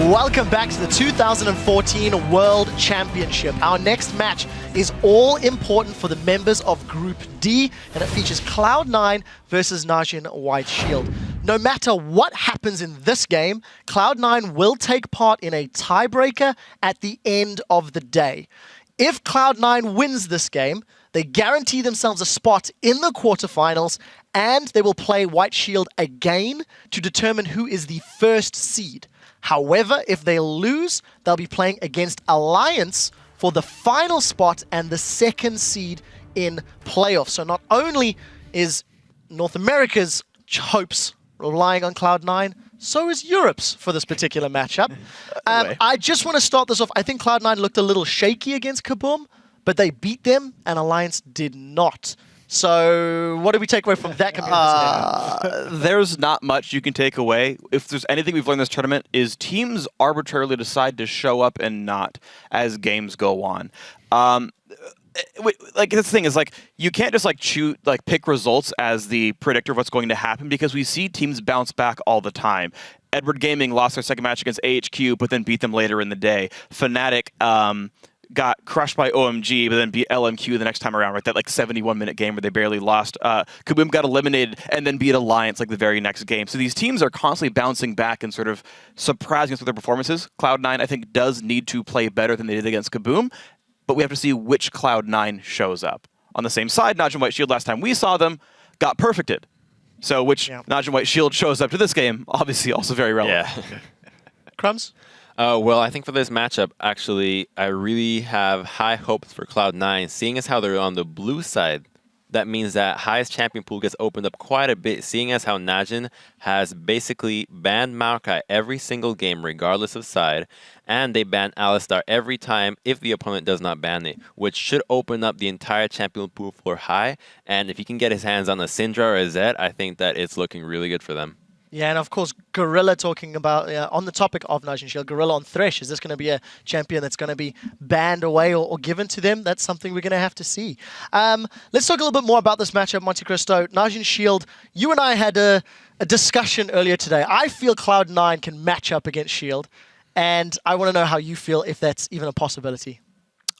Welcome back to the 2014 World Championship. Our next match is all important for the members of Group D, and it features Cloud9 versus Najin White Shield. No matter what happens in this game, Cloud9 will take part in a tiebreaker at the end of the day. If Cloud9 wins this game, they guarantee themselves a spot in the quarterfinals, and they will play White Shield again to determine who is the first seed. However, if they lose, they'll be playing against Alliance for the final spot and the second seed in playoffs. So not only is North America's hopes relying on Cloud9, so is Europe's for this particular matchup. I just want to start this off. I think Cloud9 looked a little shaky against Ggoong, but they beat them, and Alliance did not. So what do we take away from that comparison? There's not much you can take away. If there's anything we've learned in this tournament is teams arbitrarily decide to show up and not as games go on. Like this thing is like you can't just pick results as the predictor of what's going to happen, because we see teams bounce back all the time. Edward Gaming lost their second match against AHQ, but then beat them later in the day. Fnatic got crushed by OMG, but then beat LMQ the next time around, right? That 71-minute game where they barely lost. Kabum got eliminated and then beat Alliance the very next game. So these teams are constantly bouncing back and sort of surprising us with their performances. Cloud9, I think, does need to play better than they did against Kabum, but we have to see which Cloud9 shows up. On the same side, Najin White Shield, last time we saw them, got perfected. So which Najin White Shield shows up to this game, obviously also very relevant. Yeah. Crumbs? Well, I think for this matchup, actually, I really have high hopes for Cloud9. Seeing as how they're on the blue side, that means that highest champion pool gets opened up quite a bit, seeing as how Najin has basically banned Maokai every single game, regardless of side, and they ban Alistar every time if the opponent does not ban it, which should open up the entire champion pool for high, and if he can get his hands on a Syndra or a Zed, I think that it's looking really good for them. Yeah, and of course, Gorilla talking about, on the topic of Najin Shield, Gorilla on Thresh. Is this going to be a champion that's going to be banned away or given to them? That's something we're going to have to see. Let's talk a little bit more about this matchup, Monte Cristo. Najin Shield, you and I had a discussion earlier today. I feel Cloud9 can match up against Shield, and I want to know how you feel, if that's even a possibility.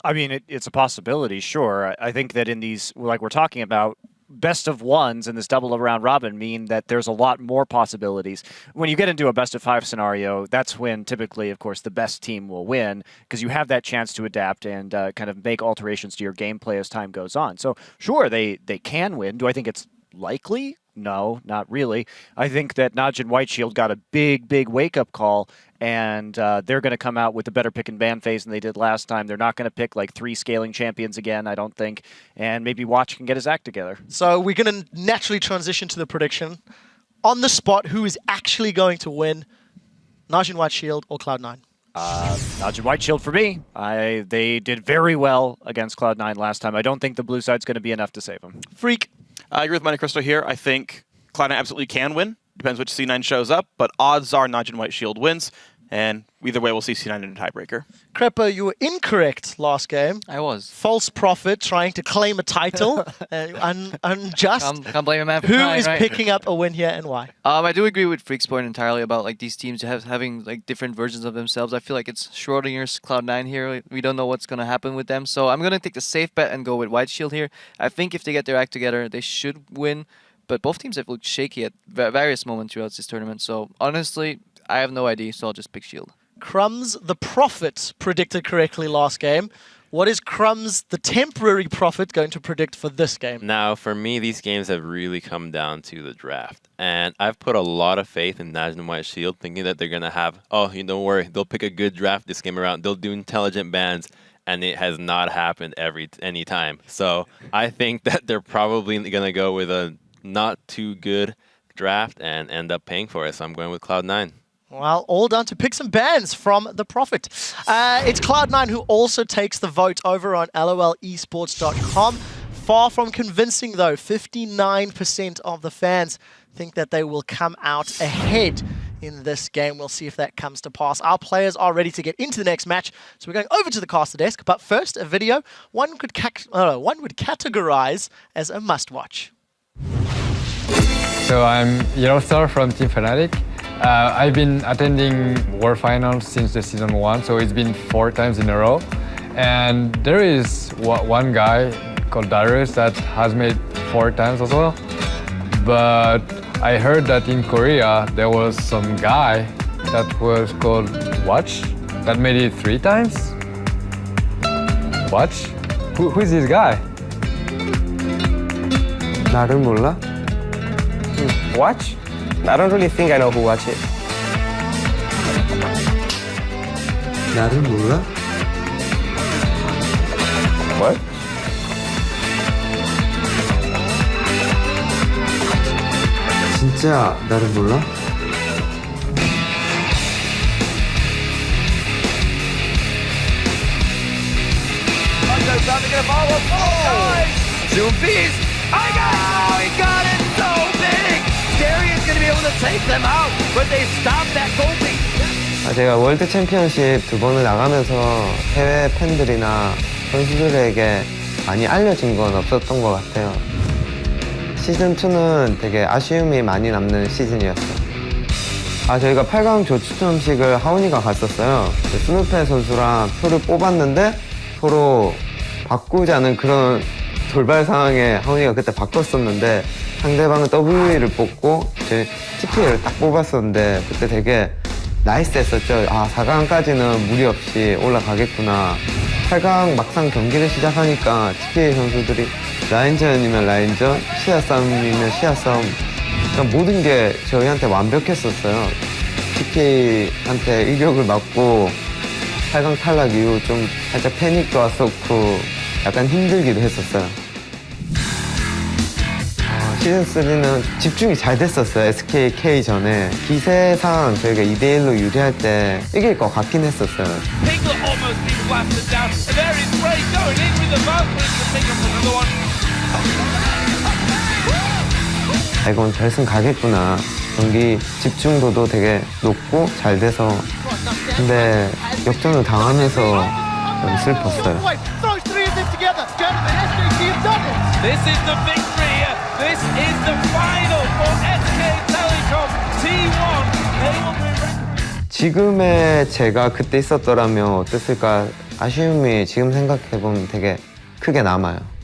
I mean, it's a possibility, sure. I think that in these, like we're talking about, best of ones in this double round robin mean that there's a lot more possibilities. When you get into a best of 5 scenario, that's when typically, of course, the best team will win, because you have that chance to adapt and kind of make alterations to your gameplay as time goes on. So sure, they can win. Do I think it's likely? No, not really. I think that Najin White Shield got a big wake-up call, and they're going to come out with a better pick and ban phase than they did last time. They're not going to pick 3 scaling champions again, I don't think, and maybe Watch can get his act together. So we're going to naturally transition to the prediction. On the spot, who is actually going to win, Najin White Shield or Cloud9? Najin White Shield for me. They did very well against Cloud9 last time. I don't think the blue side's going to be enough to save them. Freak. I agree with Monte Cristo here. I think Cloud9 absolutely can win. Depends which C9 shows up, but odds are Najin White Shield wins, and either way we'll see C9 in a tiebreaker. Crepper, you were incorrect last game. I was. False prophet trying to claim a title. Unjust. Can't blame a man for Who trying, is right? picking up a win here and why? I do agree with Freak's point entirely about these teams having different versions of themselves. I feel like it's Schrodinger's Cloud9 here. We don't know what's going to happen with them. So I'm going to take the safe bet and go with White Shield here. I think if they get their act together, they should win. But both teams have looked shaky at various moments throughout this tournament. So honestly, I have no idea, so I'll just pick Shield. Crumbs, the prophet, predicted correctly last game. What is Crumbs, the temporary prophet, going to predict for this game? Now, for me, these games have really come down to the draft. And I've put a lot of faith in Najin White Shield, thinking that they're going to have, don't worry, they'll pick a good draft this game around. They'll do intelligent bans. And it has not happened any time. So I think that they're probably going to go with a not too good draft and end up paying for it. So I'm going with Cloud9. Well, all down to picks and bans from the prophet. It's Cloud9 who also takes the vote over on LOLesports.com. Far from convincing, though. 59% of the fans think that they will come out ahead in this game. We'll see if that comes to pass. Our players are ready to get into the next match, so we're going over to the caster desk. But first, a video one would categorize as a must-watch. So I'm Yellowstar from Team Fnatic. I've been attending World Finals since the season 1, so it's been 4 times in a row. And there is one guy called Daerek that has made 4 times as well. But I heard that in Korea there was some guy that was called Watch that made it 3 times. Watch? Who is this guy? 나를 몰라? Watch? I don't really think I know who Watch is. 나를 몰라? What? 진짜 나를 몰라? Zoom bees. I got it! Oh, he got it so big! Scuderi is going to be able to take them out, but they stopped that goalie. 제가 월드 챔피언십 2번을 나가면서 해외 팬들이나 선수들에게 많이 알려진 건 없었던 것 같아요. 시즌2는 되게 아쉬움이 많이 남는 시즌이었어요. 저희가 8강 조추첨식을 하온이가 갔었어요. 스누페 선수랑 표를 뽑았는데 서로 바꾸자는 그런 돌발 상황에 하온이가 그때 바꿨었는데 상대방은 WE를 뽑고 제 TP를 딱 뽑았었는데 그때 되게 나이스했었죠. 4강까지는 무리 없이 올라가겠구나. 8강 막상 경기를 시작하니까 TPA 선수들이 라인전이면 라인전, 시야 싸움이면 시야 싸움. 그러니까 모든 게 저희한테 완벽했었어요. TPA한테 일격을 맞고 8강 탈락 이후 좀 살짝 패닉도 왔었고 약간 힘들기도 했었어요. 시즌3는 집중이 잘 됐었어요. SKK 전에. 기세상 저희가 2대1로 유리할 때 이길 것 같긴 했었어요. 이건 결승 가겠구나. 경기 집중도도 되게 높고 잘 돼서. 근데 역전을 당하면서 좀 슬펐어요. This is the victory. This is the final for SK Telecom T1. They will be 지금의 제가 그때 있었더라면 어땠을까 아쉬움이 지금 생각해보면 되게 크게 남아요.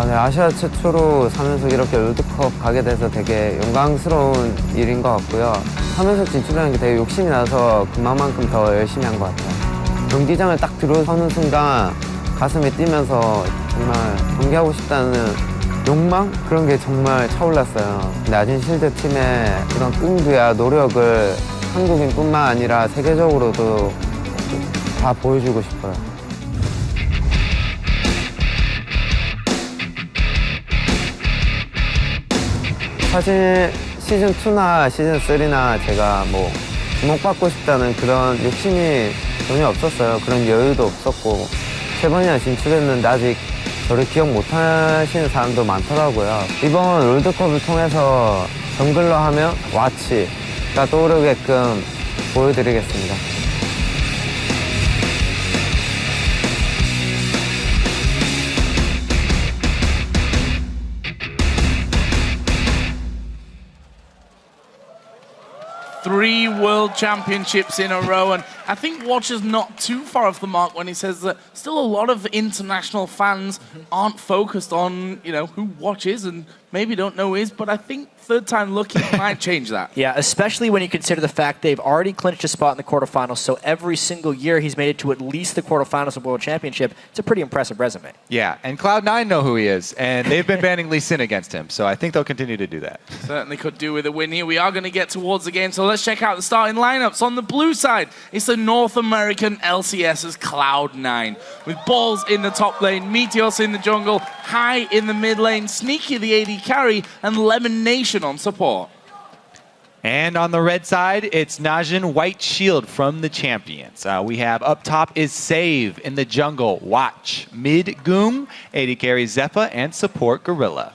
네, 아시아 최초로 3연속 이렇게 롤드컵 가게 돼서 되게 영광스러운 일인 것 같고요. 3연속 진출하는 게 되게 욕심이 나서 그만큼 더 열심히 한 것 같아요. 경기장을 딱 들어서는 순간 가슴이 뛰면서 정말 경기하고 싶다는 욕망? 그런 게 정말 차올랐어요. 나진 실드 팀의 그런 끈기와 노력을 한국인뿐만 아니라 세계적으로도 다 보여주고 싶어요. 사실 시즌2나 시즌3나 제가 뭐 주목받고 싶다는 그런 욕심이 전혀 없었어요. 그런 여유도 없었고 3번이나 진출했는데 아직 저를 기억 못하시는 사람도 많더라고요. 이번 롤드컵을 통해서 정글러 하면 와치가 떠오르게끔 보여드리겠습니다. Three World Championships in a row, and I think Watch is not too far off the mark when he says that still a lot of international fans aren't focused on, you know, who Watch is and maybe don't know who he is, but I think third time lucky might change that. Yeah, especially when you consider the fact they've already clinched a spot in the quarterfinals, so every single year he's made it to at least the quarterfinals of World Championship. It's a pretty impressive resume. Yeah, and Cloud9 know who he is, and they've been banning Lee Sin against him, so I think they'll continue to do that. Certainly could do with a win here. We are going to get towards the game, so let's check out the starting lineups. On the blue side, it's the North American LCS's Cloud9. With Balls in the top lane, Meteos in the jungle, High in the mid lane, Sneaky the AD carry, and LemonNation on support. And on the red side, it's Najin White Shield from the champions. We have up top is Save in the jungle, Watch, mid Ggoong, AD carry Zefa, and support Gorilla.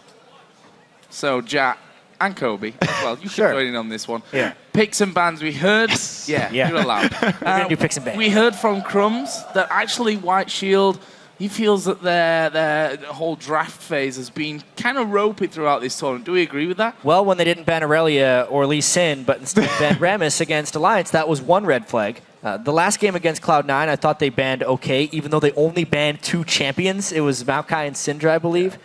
So, Jack, and Kobe as well. You Sure. can join in on this one. Yeah. Picks and bans we heard. Yeah, Yeah. you're allowed. gonna do picks and bans. We heard from Crumbs that actually White Shield, he feels that their whole draft phase has been kind of ropey throughout this tournament. Do we agree with that? Well, when they didn't ban Aurelia or Lee Sin, but instead banned Rammus against Alliance, that was one red flag. The last game against Cloud9, I thought they banned okay, even though they only banned 2 champions. It was Maokai and Syndra, I believe.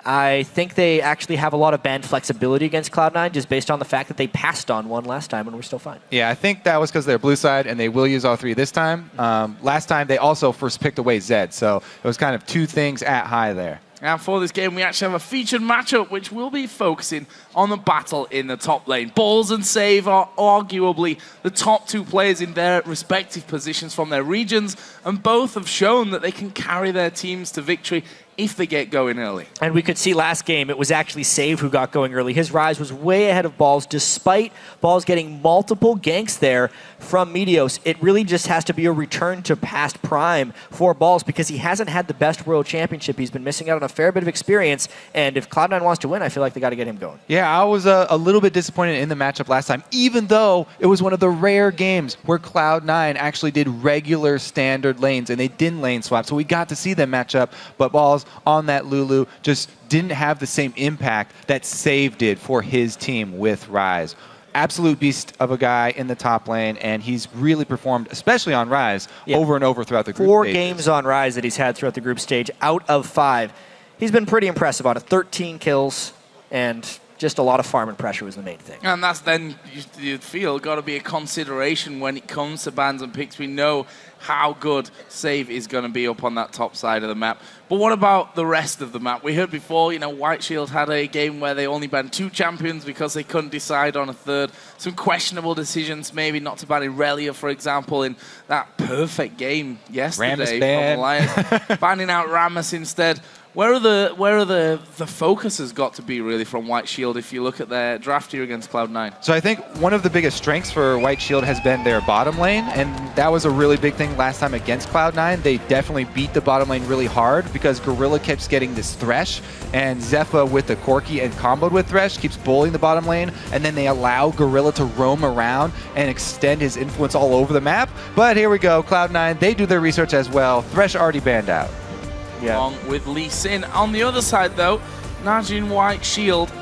I think they actually have a lot of ban flexibility against Cloud9 just based on the fact that they passed on one last time and we're still fine. Yeah, I think that was because they're blue side and they will use all 3 this time. Last time they also first picked away Zed, so it was kind of 2 things at high there. And for this game, we actually have a featured matchup, which will be focusing on the battle in the top lane. Balls and Save are arguably the top 2 players in their respective positions from their regions, and both have shown that they can carry their teams to victory if they get going early. And we could see last game, it was actually Save who got going early. His rise was way ahead of Balls, despite Balls getting multiple ganks there from Meteos. It really just has to be a return to past prime for Balls because he hasn't had the best World Championship. He's been missing out on a fair bit of experience, and if Cloud9 wants to win, I feel like they got to get him going. Yeah, I was a little bit disappointed in the matchup last time, even though it was one of the rare games where Cloud9 actually did regular standard lanes and they didn't lane swap, so we got to see them match up, but Balls on that Lulu just didn't have the same impact that Save did for his team with Rise. Absolute beast of a guy in the top lane, and he's really performed, especially on Rise, over and over throughout the group 4 stages. games on Rise that he's had throughout the group stage out of 5. He's been pretty impressive on it. 13 kills and just a lot of farm and pressure was the main thing. And that's then, you'd feel, got to be a consideration when it comes to bans and picks. We know how good Save is going to be up on that top side of the map. But what about the rest of the map? We heard before, you know, White Shield had a game where they only banned 2 champions because they couldn't decide on a third. Some questionable decisions, maybe not to ban Irelia, for example, in that perfect game yesterday from Alliance. Banning out Rammus instead. Where are the focuses got to be really from White Shield if you look at their draft here against Cloud9? So I think one of the biggest strengths for White Shield has been their bottom lane, and that was a really big thing last time against Cloud9. They definitely beat the bottom lane really hard because Gorilla keeps getting this Thresh, and Zefa with the Corki and comboed with Thresh keeps bullying the bottom lane, and then they allow Gorilla to roam around and extend his influence all over the map. But here we go, Cloud9, they do their research as well. Thresh already banned out. Along with Lee Sin. On the other side, though, Najin White Shield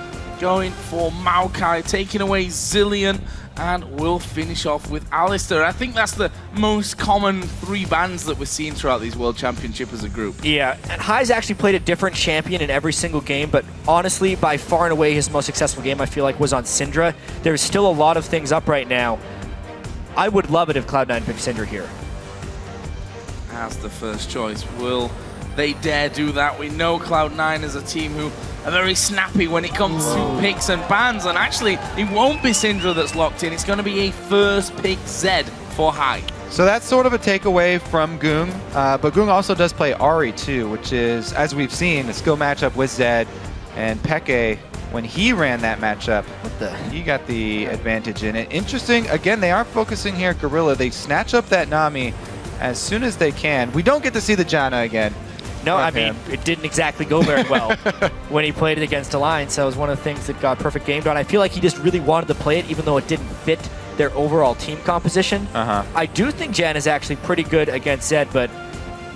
going for Maokai, taking away Zillion, and we'll finish off with Alistair. I think that's the most common 3 bans that we're seeing throughout these World Championship as a group. Yeah, and High's actually played a different champion in every single game, but honestly, by far and away, his most successful game, I feel like, was on Syndra. There's still a lot of things up right now. I would love it if Cloud9 picked Syndra here. As the first choice, will they dare do that? We know Cloud9 is a team who are very snappy when it comes to picks and bans, and actually it won't be Syndra that's locked in. It's going to be a first pick Zed for High. So that's sort of a takeaway from Ggoong, but Ggoong also does play Ahri too, which is, as we've seen, a skill matchup with Zed, and Peke, when he ran that matchup, he got the advantage in it. Interesting, again, they are focusing here at Gorilla. They snatch up that Nami as soon as they can. We don't get to see the Janna again. No, I mean, it didn't exactly go very well when he played it against Alliance. That was one of the things that got perfect gamed on. I feel like he just really wanted to play it, even though it didn't fit their overall team composition. I do think Jan is actually pretty good against Zed, but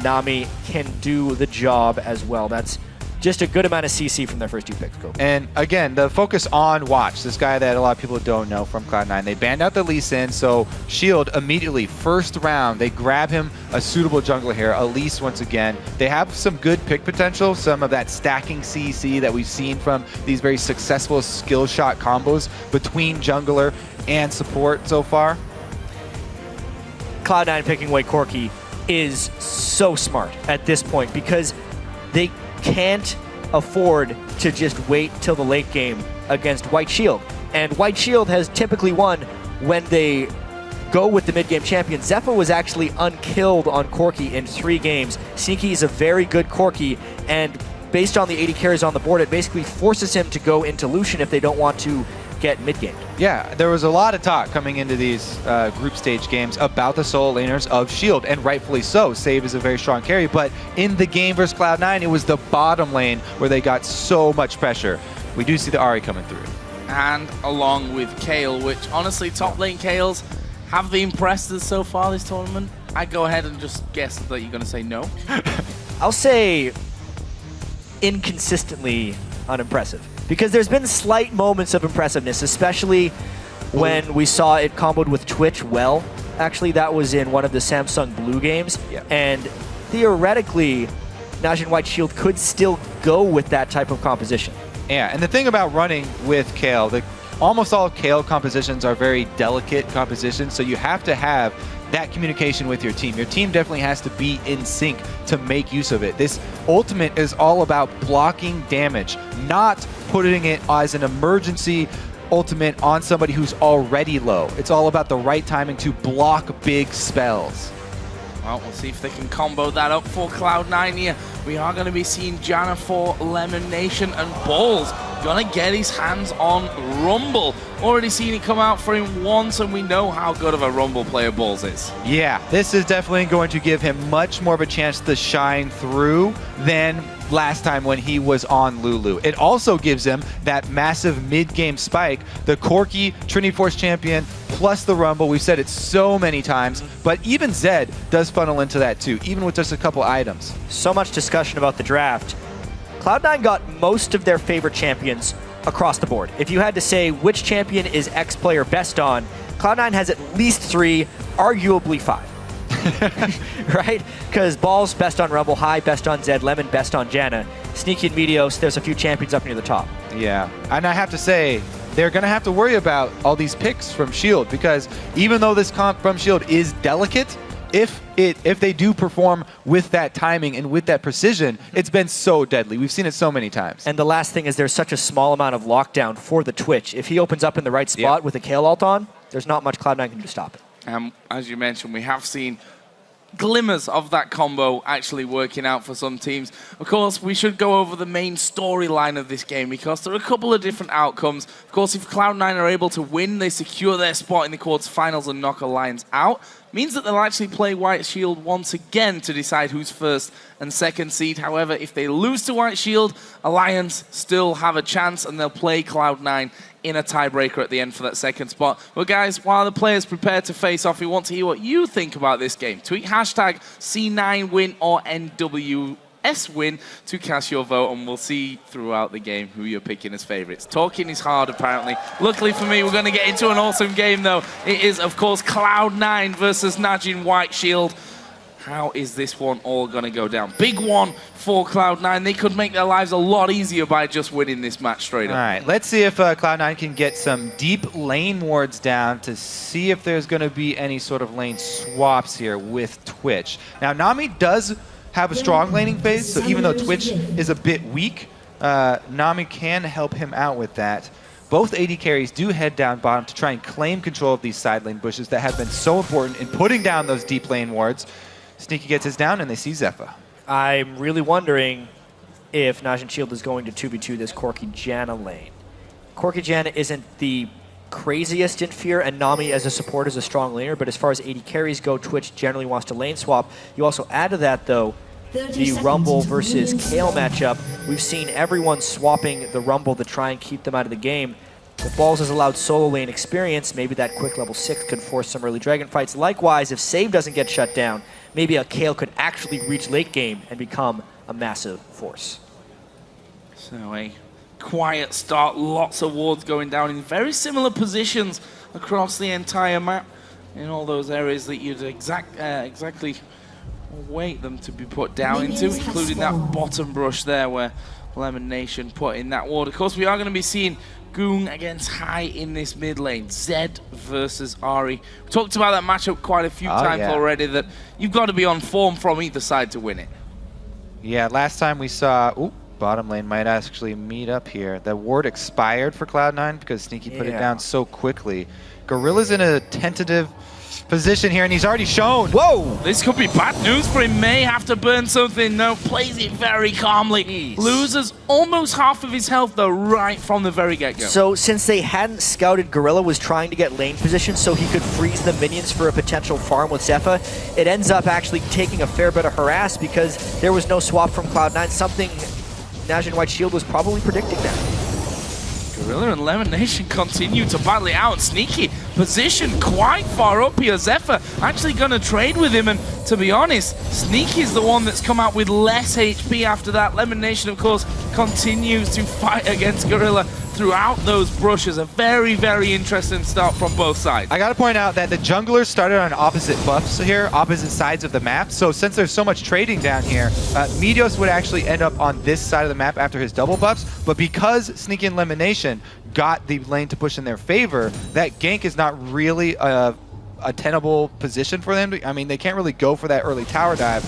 Nami can do the job as well. That's just a good amount of CC from their first 2 picks. Go. And again, the focus on Watch, this guy that a lot of people don't know from Cloud9. They banned out the Lee Sin, so Shield immediately, first round, they grab him a suitable jungler here, Elise once again. They have some good pick potential, some of that stacking CC that we've seen from these very successful skill shot combos between jungler and support so far. Cloud9 picking away Corki is so smart at this point because they can't afford to just wait till the late game against White Shield. And White Shield has typically won when they go with the mid-game champion. Zefa was actually unkilled on Corki in 3 games. Sneaky is a very good Corki, and based on the 80 carries on the board, it basically forces him to go into Lucian if they don't want to get mid-gamed. Yeah, there was a lot of talk coming into these group stage games about the solo laners of Shield, and rightfully so. Save is a very strong carry, but in the game versus Cloud9, it was the bottom lane where they got so much pressure. We do see the Ahri coming through. and along with Kael, which honestly, top lane Kaels, have they impressed us so far this tournament? I'd go ahead and just guess that you're going to say no. I'll say inconsistently unimpressive, because there's been slight moments of impressiveness, especially when we saw it comboed with Twitch well. Actually, that was in one of the Samsung Blue games, and theoretically, Najin White Shield could still go with that type of composition. Yeah, and the thing about running with Kael, almost all Kael compositions are very delicate compositions, so you have to have that communication with your team. Your team definitely has to be in sync to make use of it. This ultimate is all about blocking damage, not putting it as an emergency ultimate on somebody who's already low. It's all about the right timing to block big spells. Well, we'll see if they can combo that up for Cloud9 here. We are going to be seeing Janna for LemonNation, and Balls going to get his hands on Rumble. Already seen it come out for him once, and we know how good of a Rumble player Balls is. Yeah, this is definitely going to give him much more of a chance to shine through than last time when he was on Lulu. It also gives him that massive mid-game spike, the Corki Trinity Force champion plus the Rumble. We've said it so many times, but even Zed does funnel into that too, even with just a couple items. So much discussion about the draft. Cloud9 got most of their favorite champions across the board. If you had to say which champion is X player best on, Cloud9 has at least 3, arguably 5. Right? Because Balls best on Rumble, High best on Zed, Lemon best on Janna, Sneaky and Meteos, there's a few champions up near the top. Yeah, and I have to say, they're going to have to worry about all these picks from Shield, because even though this comp from Shield is delicate, if they do perform with that timing and with that precision, it's been so deadly. We've seen it so many times. And the last thing is there's such a small amount of lockdown for the Twitch. If he opens up in the right spot with a Kael ult on, there's not much Cloud9 can do to stop it. As you mentioned, we have seen glimmers of that combo actually working out for some teams. Of course, we should go over the main storyline of this game, because there are a couple of different outcomes. Of course, if Cloud9 are able to win, they secure their spot in the quarterfinals and knock Alliance out. Means that they'll actually play White Shield once again to decide who's first and second seed. However, if they lose to White Shield, Alliance still have a chance, and they'll play Cloud9 in a tiebreaker at the end for that second spot. Well, guys, while the players prepare to face off, we want to hear what you think about this game. Tweet hashtag C9 win or NWS win to cast your vote, and we'll see throughout the game who you're picking as favorites. Talking is hard, apparently. Luckily for me, we're going to get into an awesome game, though. It is, of course, Cloud9 versus Najin White Shield. How is this one all going to go down? Big one for Cloud9. They could make their lives a lot easier by just winning this match straight up. All right, let's see if Cloud9 can get some deep lane wards down to see if there's going to be any sort of lane swaps here with Twitch. Now, Nami does have a strong laning phase, so even though Twitch is a bit weak, Nami can help him out with that. Both AD carries do head down bottom to try and claim control of these side lane bushes that have been so important in putting down those deep lane wards. Sneaky gets his down, and they see Zefa. I'm really wondering if Najin Shield is going to 2v2 this Corki Janna lane. Corki Janna isn't the craziest in fear, and Nami as a support is a strong laner, but as far as AD carries go, Twitch generally wants to lane swap. You also add to that, though, the Rumble versus Kael matchup. We've seen everyone swapping the Rumble to try and keep them out of the game. If Balls has allowed solo lane experience, maybe that quick level 6 could force some early dragon fights. Likewise, if Save doesn't get shut down, maybe a Kael could actually reach late game and become a massive force. So a quiet start, lots of wards going down in very similar positions across the entire map, in all those areas that you'd exactly wait them to be put down into, including that bottom brush there where LemonNation put in that ward. Of course, we are going to be seeing Ggoong against High in this mid lane. Zed versus Ahri. We talked about that matchup quite a few times already, that you've got to be on form from either side to win it. Yeah, last time we saw... Ooh, bottom lane might actually meet up here. The ward expired for Cloud9 because Sneaky put it down so quickly. Gorilla's in a tentative position here, and he's already shown. Whoa! This could be bad news for him. May have to burn something. No, plays it very calmly. Jeez. Loses almost half of his health, though, right from the very get-go. So since they hadn't scouted, Gorilla was trying to get lane position so he could freeze the minions for a potential farm with Zefa. It ends up actually taking a fair bit of harass because there was no swap from Cloud9, something Najin White Shield was probably predicting that. Gorilla and LemonNation continue to battle it out. Sneaky position quite far up here. Zefa actually going to trade with him, and to be honest, Sneaky is the one that's come out with less HP after that. LemonNation, of course, continues to fight against Gorilla throughout those brushes. A very, very interesting start from both sides. I gotta point out that the junglers started on opposite buffs here, opposite sides of the map. So since there's so much trading down here, Meteos would actually end up on this side of the map after his double buffs. But because Sneaky and LemonNation got the lane to push in their favor, that gank is not really a tenable position for them. I mean, they can't really go for that early tower dive.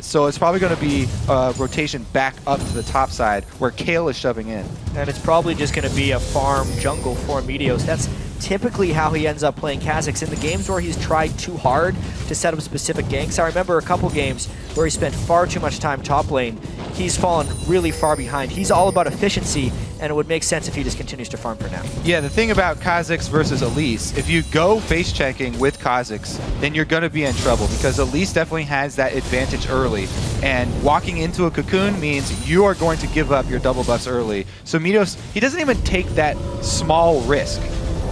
So it's probably going to be a rotation back up to the top side where Kale is shoving in. And it's probably just going to be a farm jungle for Meteos. That's typically how he ends up playing Kha'Zix. In the games where he's tried too hard to set up specific ganks, I remember a couple games where he spent far too much time top lane. He's fallen really far behind. He's all about efficiency, and it would make sense if he just continues to farm for now. Yeah, the thing about Kha'Zix versus Elise, if you go face checking with Kha'Zix, then you're going to be in trouble because Elise definitely has that advantage early. And walking into a cocoon means you are going to give up your double buffs early. So Meteos, he doesn't even take that small risk.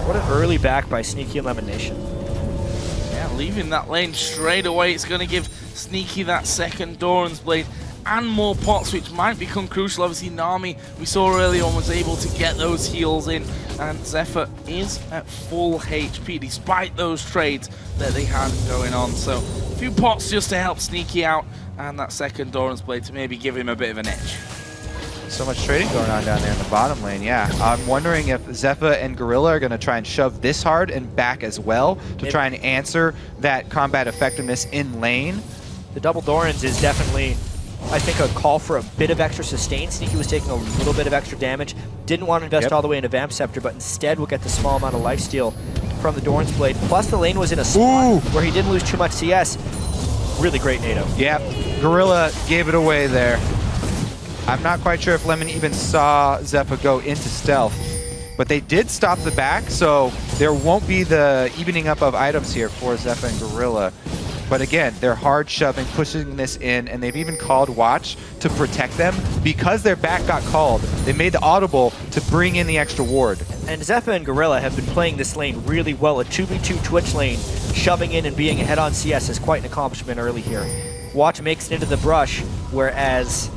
What an early back by Sneaky and LemonNation. Yeah, leaving that lane straight away. It's going to give Sneaky that second Doran's Blade and more pots, which might become crucial. Obviously, Nami, we saw earlier on, was able to get those heals in, and Zefa is at full HP despite those trades that they had going on. So a few pots just to help Sneaky out, and that second Doran's Blade to maybe give him a bit of an edge. So much trading going on down there in the bottom lane, yeah. I'm wondering if Zefa and Gorilla are going to try and shove this hard and back as well to try and answer that combat effectiveness in lane. The double Dorans is definitely, I think, a call for a bit of extra sustain. Sneaky was taking a little bit of extra damage. Didn't want to invest all the way into Vamp Scepter, but instead will get the small amount of lifesteal from the Doran's Blade. Plus the lane was in a spot where he didn't lose too much CS. Really great NATO. Yep, Gorilla gave it away there. I'm not quite sure if Lemon even saw Zefa go into stealth, but they did stop the back, so there won't be the evening up of items here for Zefa and Gorilla. But again, they're hard shoving, pushing this in, and they've even called Watch to protect them. Because their back got called, they made the audible to bring in the extra ward. And Zefa and Gorilla have been playing this lane really well. A 2v2 Twitch lane, shoving in and being ahead on CS is quite an accomplishment early here. Watch makes it into the brush, whereas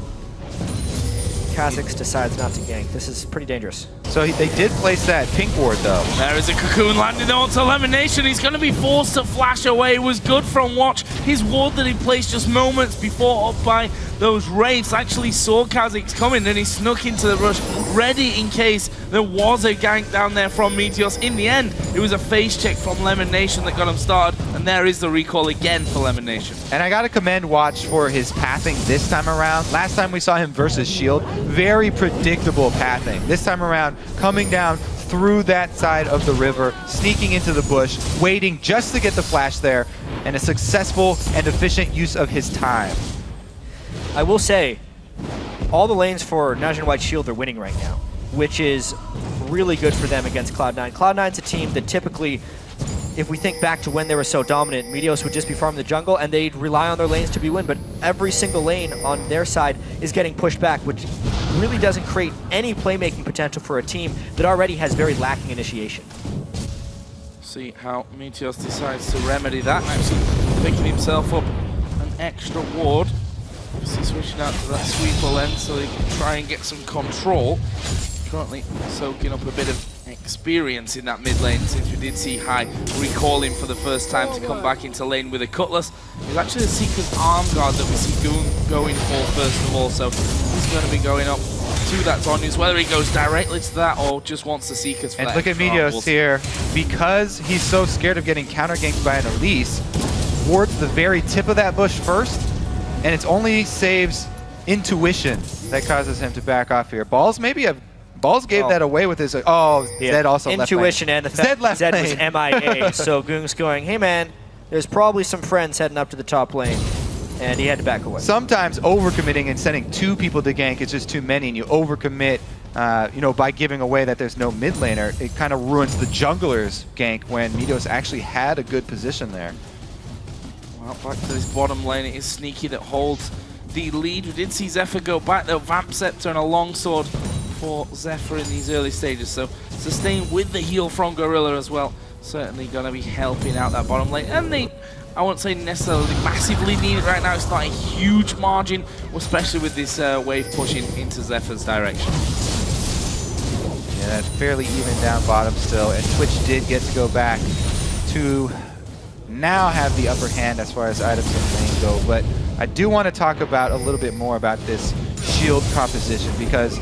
Kha'Zix decides not to gank. This is pretty dangerous. So they did place that pink ward, though. There is a cocoon landing onto LemonNation. He's going to be forced to flash away. It was good from Watch. His ward that he placed just moments before up by those wraiths actually saw Kha'Zix coming, and he snuck into the rush, ready in case there was a gank down there from Meteos. In the end, it was a face check from LemonNation that got him started, and there is the recall again for LemonNation. And I got to commend Watch for his pathing this time around. Last time we saw him versus Shield, very predictable pathing. This time around, coming down through that side of the river, sneaking into the bush, waiting just to get the flash there, and a successful and efficient use of his time. I will say, all the lanes for Najin White Shield are winning right now, which is really good for them against Cloud9. Cloud9's a team that typically, if we think back to when they were so dominant, Meteos would just be farming the jungle and they'd rely on their lanes to be win, but every single lane on their side is getting pushed back, which really doesn't create any playmaking potential for a team that already has very lacking initiation. See how Meteos decides to remedy that, actually picking himself up an extra ward. Obviously switching out to that sweeper lens so he can try and get some control. Currently soaking up a bit of experience in that mid lane, since we did see High recall him for the first time to come back into lane with a cutlass. It's actually the Seeker's arm guard that we see Ggoong going for first of all, so he's going to be going up to that Zhonya's, whether he goes directly to that or just wants the Seekers for and that. Look at Meteos here, because he's so scared of getting counter ganked by an Elise, wards the very tip of that bush first, and it's only saves intuition that causes him to back off here. Balls gave that away with his. Oh, yeah. Zed also intuition left lane. And the fact Zed was MIA. So Ggoong's going, hey man, there's probably some friends heading up to the top lane, and he had to back away. Sometimes overcommitting and sending two people to gank is just too many, and you overcommit, by giving away that there's no mid laner. It kind of ruins the jungler's gank when Meteos actually had a good position there. Well, back to this bottom lane, it is Sneaky that holds the lead. We did see Zefa go back though, Vamp Scepter and a longsword for Zefa in these early stages. So sustain with the heal from Gorilla as well. Certainly going to be helping out that bottom lane. And I won't say necessarily massively need it right now. It's not a huge margin, especially with this wave pushing into Zefa's direction. Yeah, that's fairly even down bottom still, and Twitch did get to go back to now have the upper hand as far as items in lane go, but I do want to talk about a little bit more about this shield composition, because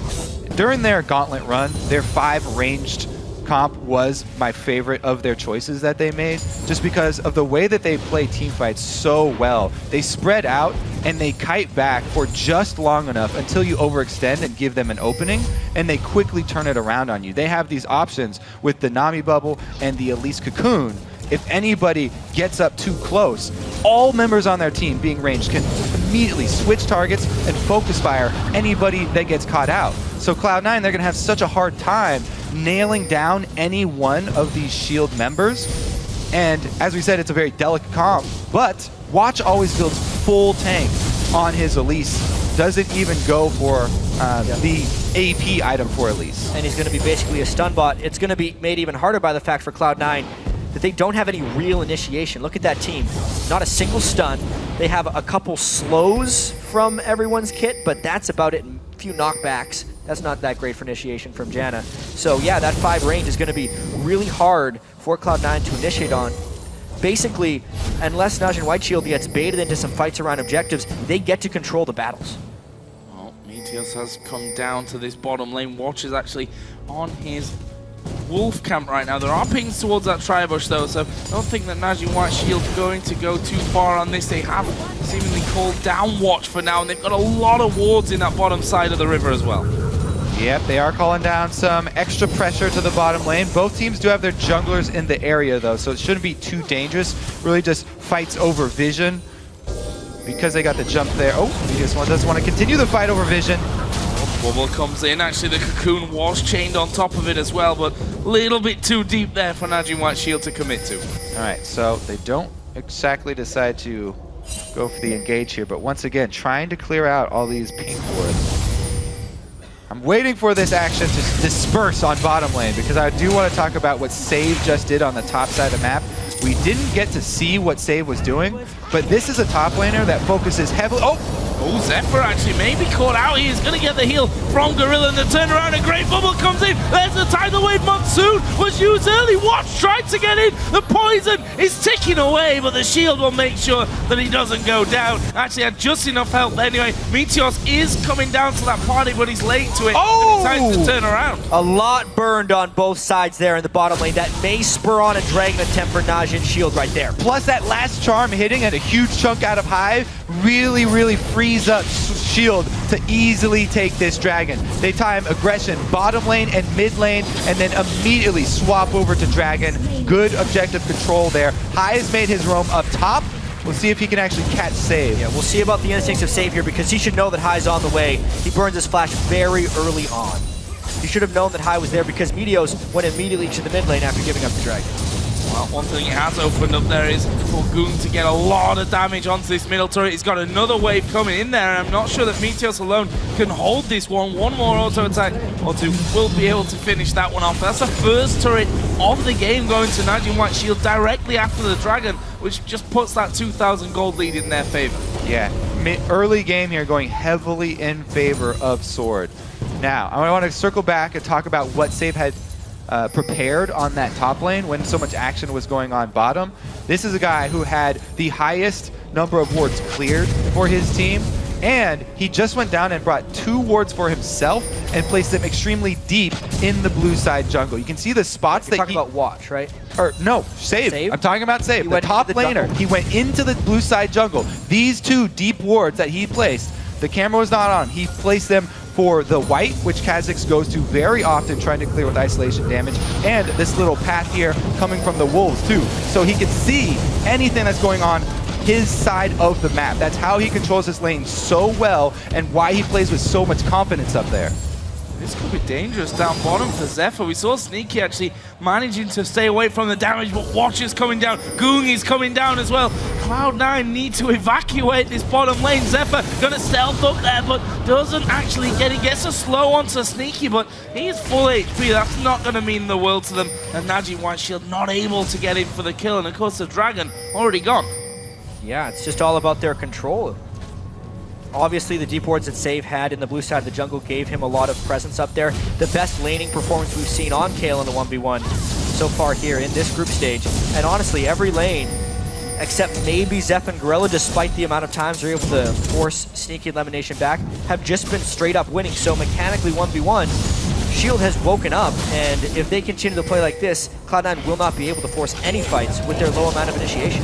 during their gauntlet run, their 5 ranged comp was my favorite of their choices that they made, just because of the way that they play team fights so well. They spread out and they kite back for just long enough until you overextend and give them an opening, and they quickly turn it around on you. They have these options with the Nami Bubble and the Elise Cocoon. If anybody gets up too close, all members on their team being ranged can immediately switch targets and focus fire anybody that gets caught out. So Cloud9, they're going to have such a hard time nailing down any one of these shield members. And as we said, it's a very delicate comp, but Watch always builds full tank on his Elise. Doesn't even go for the AP item for Elise. And he's going to be basically a stun bot. It's going to be made even harder by the fact for Cloud9 that they don't have any real initiation. Look at that team. Not a single stun. They have a couple slows from everyone's kit, but that's about it. And a few knockbacks. That's not that great for initiation from Janna. So yeah, that 5 range is going to be really hard for Cloud9 to initiate on. Basically, unless Najin White Shield gets baited into some fights around objectives, they get to control the battles. Well, Meteos has come down to this bottom lane. Watch is actually on his wolf camp right now. There are pings towards that tri-bush though, so I don't think that Najin White Shield's going to go too far on this. They have seemingly called down Watch for now, and they've got a lot of wards in that bottom side of the river as well. Yep, they are calling down some extra pressure to the bottom lane. Both teams do have their junglers in the area though, so it shouldn't be too dangerous. Really just fights over vision because they got the jump there. Oh, Meteos does want to continue the fight over vision. Bubble comes in. Actually, the Cocoon was chained on top of it as well, but a little bit too deep there for Najin White Shield to commit to. All right, so they don't exactly decide to go for the engage here, but once again, trying to clear out all these pink wards. I'm waiting for this action to disperse on bottom lane, because I do want to talk about what Save just did on the top side of the map. We didn't get to see what Save was doing, but this is a top laner that focuses heavily. Oh, Zefa actually may be caught out. He is going to get the heal from Gorilla, and the turnaround. A great bubble comes in. There's the tidal wave. Monsoon was used early. Watch tried to get in. The poison is ticking away, but the shield will make sure that he doesn't go down. Actually had just enough help anyway. Meteos is coming down to that party, but he's late to it. Oh! Time to turn around. A lot burned on both sides there in the bottom lane. That may spur on a Dragon attempt for Najin Shield right there. Plus that last charm hitting and a huge chunk out of Hive really, really frees up Shield to easily take this Dragon. They time aggression bottom lane and mid lane, and then immediately swap over to Dragon. Good objective control there. Hive's made his roam up top. We'll see if he can actually catch Save. Yeah, we'll see about the instincts of Save here, because he should know that High's on the way. He burns his flash very early on. He should have known that High was there, because Meteos went immediately to the mid lane after giving up the Dragon. Well, one thing it has opened up there is for Ggoong to get a lot of damage onto this middle turret. He's got another wave coming in there, and I'm not sure that Meteos alone can hold this one. One more auto attack or two will be able to finish that one off. That's the first turret of the game going to Najin White Shield directly after the Dragon, which just puts that 2,000 gold lead in their favor. Yeah, early game here going heavily in favor of Sword. Now, I want to circle back and talk about what Save had prepared on that top lane when so much action was going on bottom. This is a guy who had the highest number of wards cleared for his team, and he just went down and brought 2 wards for himself and placed them extremely deep in the blue side jungle. You can see the spots You're that talking about Watch, right? Or no, Save. I'm talking about Save. The top laner. He went into the blue side jungle. These 2 deep wards that he placed, the camera was not on. He placed them for the white, which Kha'Zix goes to very often trying to clear with isolation damage, and this little path here coming from the wolves too. So he can see anything that's going on his side of the map. That's how he controls his lane so well, and why he plays with so much confidence up there. This could be dangerous down bottom for Zefa. We saw Sneaky actually managing to stay away from the damage, but Watch is coming down. Ggoong is coming down as well. Cloud9 need to evacuate this bottom lane. Zefa gonna stealth up there, but doesn't actually get it. Gets a slow onto Sneaky, but he's full HP. That's not gonna mean the world to them. And Najin White Shield not able to get in for the kill, and of course the Dragon already gone. Yeah, it's just all about their control. Obviously, the deep wards that Save had in the blue side of the jungle gave him a lot of presence up there. The best laning performance we've seen on Kayle in the 1v1 so far here in this group stage. And honestly, every lane, except maybe Zefa and Gorilla, despite the amount of times they're able to force Sneaky and LemonNation back, have just been straight up winning. So mechanically 1v1, Shield has woken up, and if they continue to play like this, Cloud9 will not be able to force any fights with their low amount of initiation.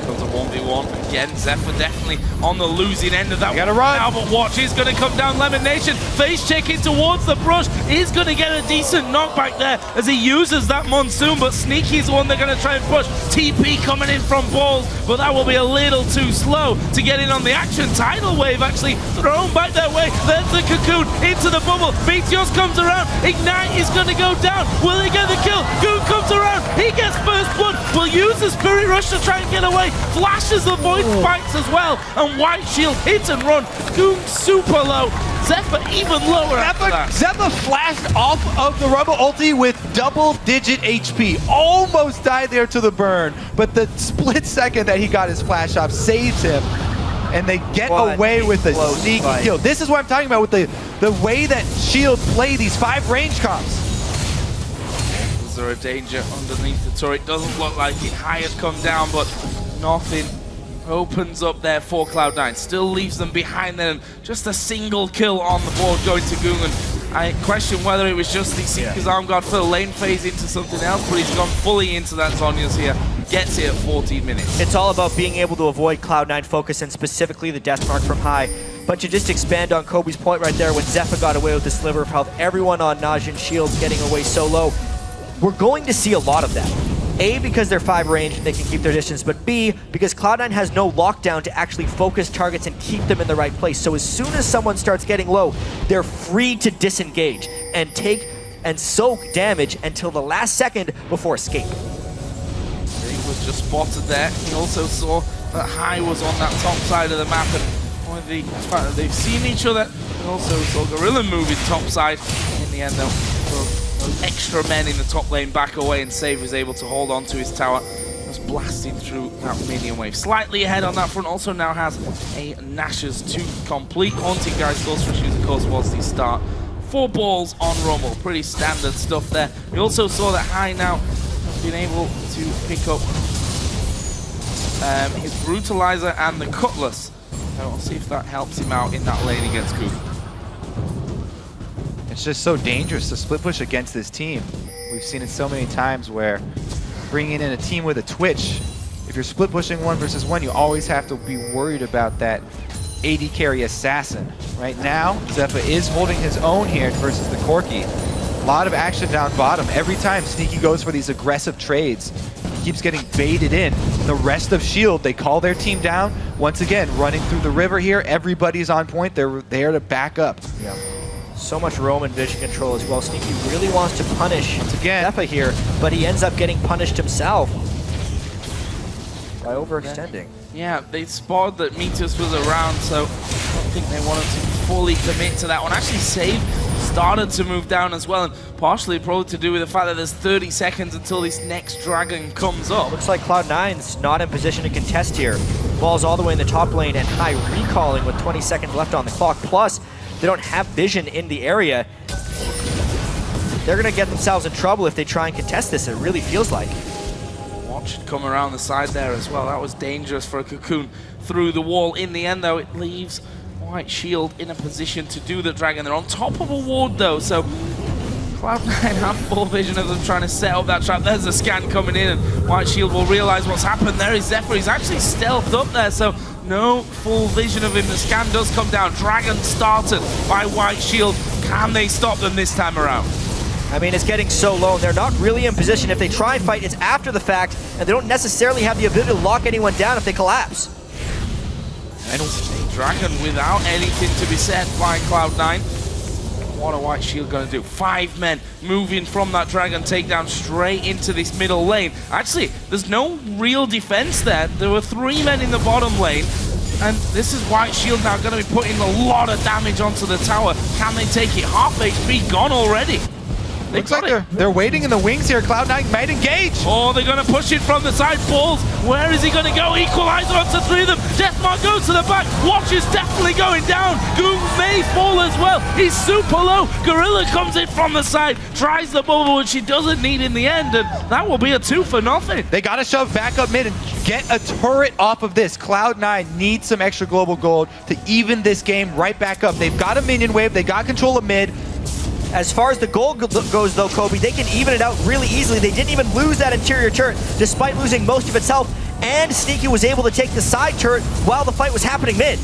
Comes a 1v1 again. Zefa definitely on the losing end of that. Gotta run now, but Watch is going to come down. LemonNation face checking towards the brush. Is going to get a decent knockback there as he uses that Monsoon, but Sneaky's the one they're going to try and push. TP coming in from Balls, but that will be a little too slow to get in on the action. Tidal Wave actually thrown back that way. There's the Cocoon into the bubble. Meteos comes around. Ignite is going to go down. Will he get the kill? Ggoong comes around. He gets first blood. Will use the Spirit Rush to try and get away. Flashes the voice spikes as well, and White Shield hit and run. Ggoong super low. Zefa even lower after that. Zefa flashed off of the Rumble ulti with double-digit HP. Almost died there to the burn, but the split second that he got his flash off saves him, and they get away with a sneaky kill. This is what I'm talking about with the way that Shield play these 5 range comps. Is there a danger underneath the turret? Doesn't look like it. High has come down, but nothing opens up there for Cloud9. Still leaves them behind there, and just a single kill on the board going to Ggoong. And I question whether it was just the Seeker's Arm Guard for the lane phase into something else, but he's gone fully into that Zhonya's here. Gets it at 14 minutes. It's all about being able to avoid Cloud9 focus, and specifically the death mark from High. But to just expand on Kobe's point right there, when Zefa got away with the sliver of health, everyone on Najin Shield getting away so low, we're going to see a lot of that. A, because they're 5 range and they can keep their distance, but B, because Cloud9 has no lockdown to actually focus targets and keep them in the right place. So as soon as someone starts getting low, they're free to disengage and take and soak damage until the last second before escape. He was just spotted there. He also saw that High was on that top side of the map, and the fact that they've seen each other, and also saw Gorilla moving top side. In the end, though, extra men in the top lane back away, and Save was able to hold on to his tower. Just blasting through that minion wave. Slightly ahead on that front, also now has a Nash's 2 complete. Haunting Guy's Sorcerer Shoes, of course, was the start. 4 balls on Rumble, pretty standard stuff there. We also saw that High now has been able to pick up his Brutalizer and the Cutlass. So we'll see if that helps him out in that lane against Ggoong. It's just so dangerous to split push against this team. We've seen it so many times where bringing in a team with a Twitch, if you're split pushing 1 versus 1, you always have to be worried about that AD carry assassin. Right now, Zefa is holding his own here versus the Corki. A lot of action down bottom. Every time Sneaky goes for these aggressive trades, he keeps getting baited in. The rest of Shield, they call their team down. Once again, running through the river here, everybody's on point. They're there to back up. Yeah. So much roam and vision control as well. Sneaky really wants to punish Zefa here, but he ends up getting punished himself by overextending. Yeah, they spotted that Meteos was around, so I don't think they wanted to fully commit to that one. Actually, Save started to move down as well, and partially probably to do with the fact that there's 30 seconds until this next dragon comes up. Looks like Cloud9's not in position to contest here. Ball's all the way in the top lane, and High recalling with 20 seconds left on the clock. Plus, they don't have vision in the area. They're going to get themselves in trouble if they try and contest this, it really feels like. Watch it come around the side there as well. That was dangerous for a Cocoon through the wall. In the end, though, it leaves White Shield in a position to do the dragon. They're on top of a ward, though, so Cloud9 have full vision of them trying to set up that trap. There's a scan coming in, and White Shield will realize what's happened. There is Zefa. He's actually stealthed up there, so no full vision of him. The scan does come down. Dragon started by White Shield. Can they stop them this time around? I mean, it's getting so low, and they're not really in position. If they try and fight, it's after the fact, and they don't necessarily have the ability to lock anyone down if they collapse. And Dragon without anything to be said by Cloud9. What are White Shield going to do? 5 men moving from that Dragon takedown straight into this middle lane. Actually, there's no real defense there. There were 3 men in the bottom lane. And this is White Shield now going to be putting a lot of damage onto the tower. Can they take it? Half HP gone already. Looks like they're waiting in the wings here. Cloud9 might engage. Oh, they're going to push it from the side. Balls. Where is he going to go? Equalizer onto 3 of them. Deathmark goes to the back. Watch is definitely going down. Ggoong may fall as well. He's super low. Gorilla comes in from the side. Tries the bubble, which she doesn't need in the end. And that will be a 2 for nothing. They got to shove back up mid and get a turret off of this. Cloud9 needs some extra global gold to even this game right back up. They've got a minion wave. They got control of mid. As far as the goal goes, though, Kobe, they can even it out really easily. They didn't even lose that interior turret, despite losing most of its health, and Sneaky was able to take the side turret while the fight was happening mid.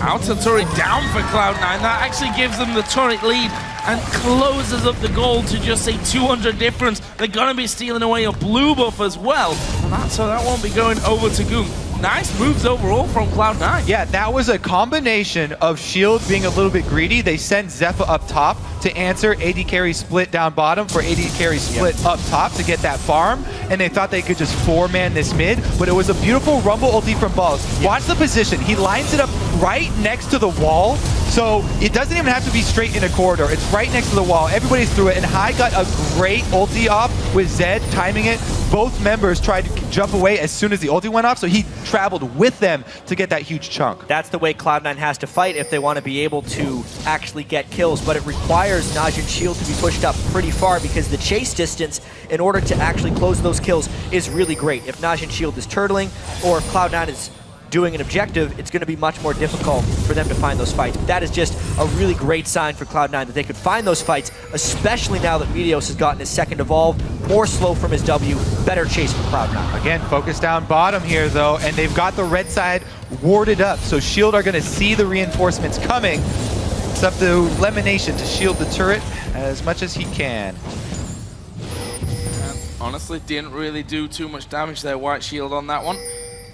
Outer turret down for Cloud9. That actually gives them the turret lead and closes up the goal to just a 200 difference. They're going to be stealing away a blue buff as well, and so that won't be going over to Ggoong. Nice moves overall from Cloud9. Yeah, that was a combination of Shield being a little bit greedy. They sent Zefa up top to answer AD carry split down bottom for AD carry split up top to get that farm, and they thought they could just 4-man this mid, but it was a beautiful rumble ulti from Balls. Watch the position. He lines it up right next to the wall, so it doesn't even have to be straight in a corridor. It's right next to the wall. Everybody's through it, and Hai got a great ulti off with Zed timing it. Both members tried to jump away as soon as the ulti went off, so he traveled with them to get that huge chunk. That's the way Cloud9 has to fight if they want to be able to actually get kills, but it requires Najin's shield to be pushed up pretty far because the chase distance in order to actually close those kills is really great. If Najin's shield is turtling or if Cloud9 is doing an objective, it's going to be much more difficult for them to find those fights. That is just a really great sign for Cloud9 that they could find those fights, especially now that Meteos has gotten his second evolve, more slow from his W, better chase from Cloud9. Again, focus down bottom here though, and they've got the red side warded up, so Shield are going to see the reinforcements coming. It's up to LemonNation to shield the turret as much as he can. Honestly, didn't really do too much damage there, White Shield on that one.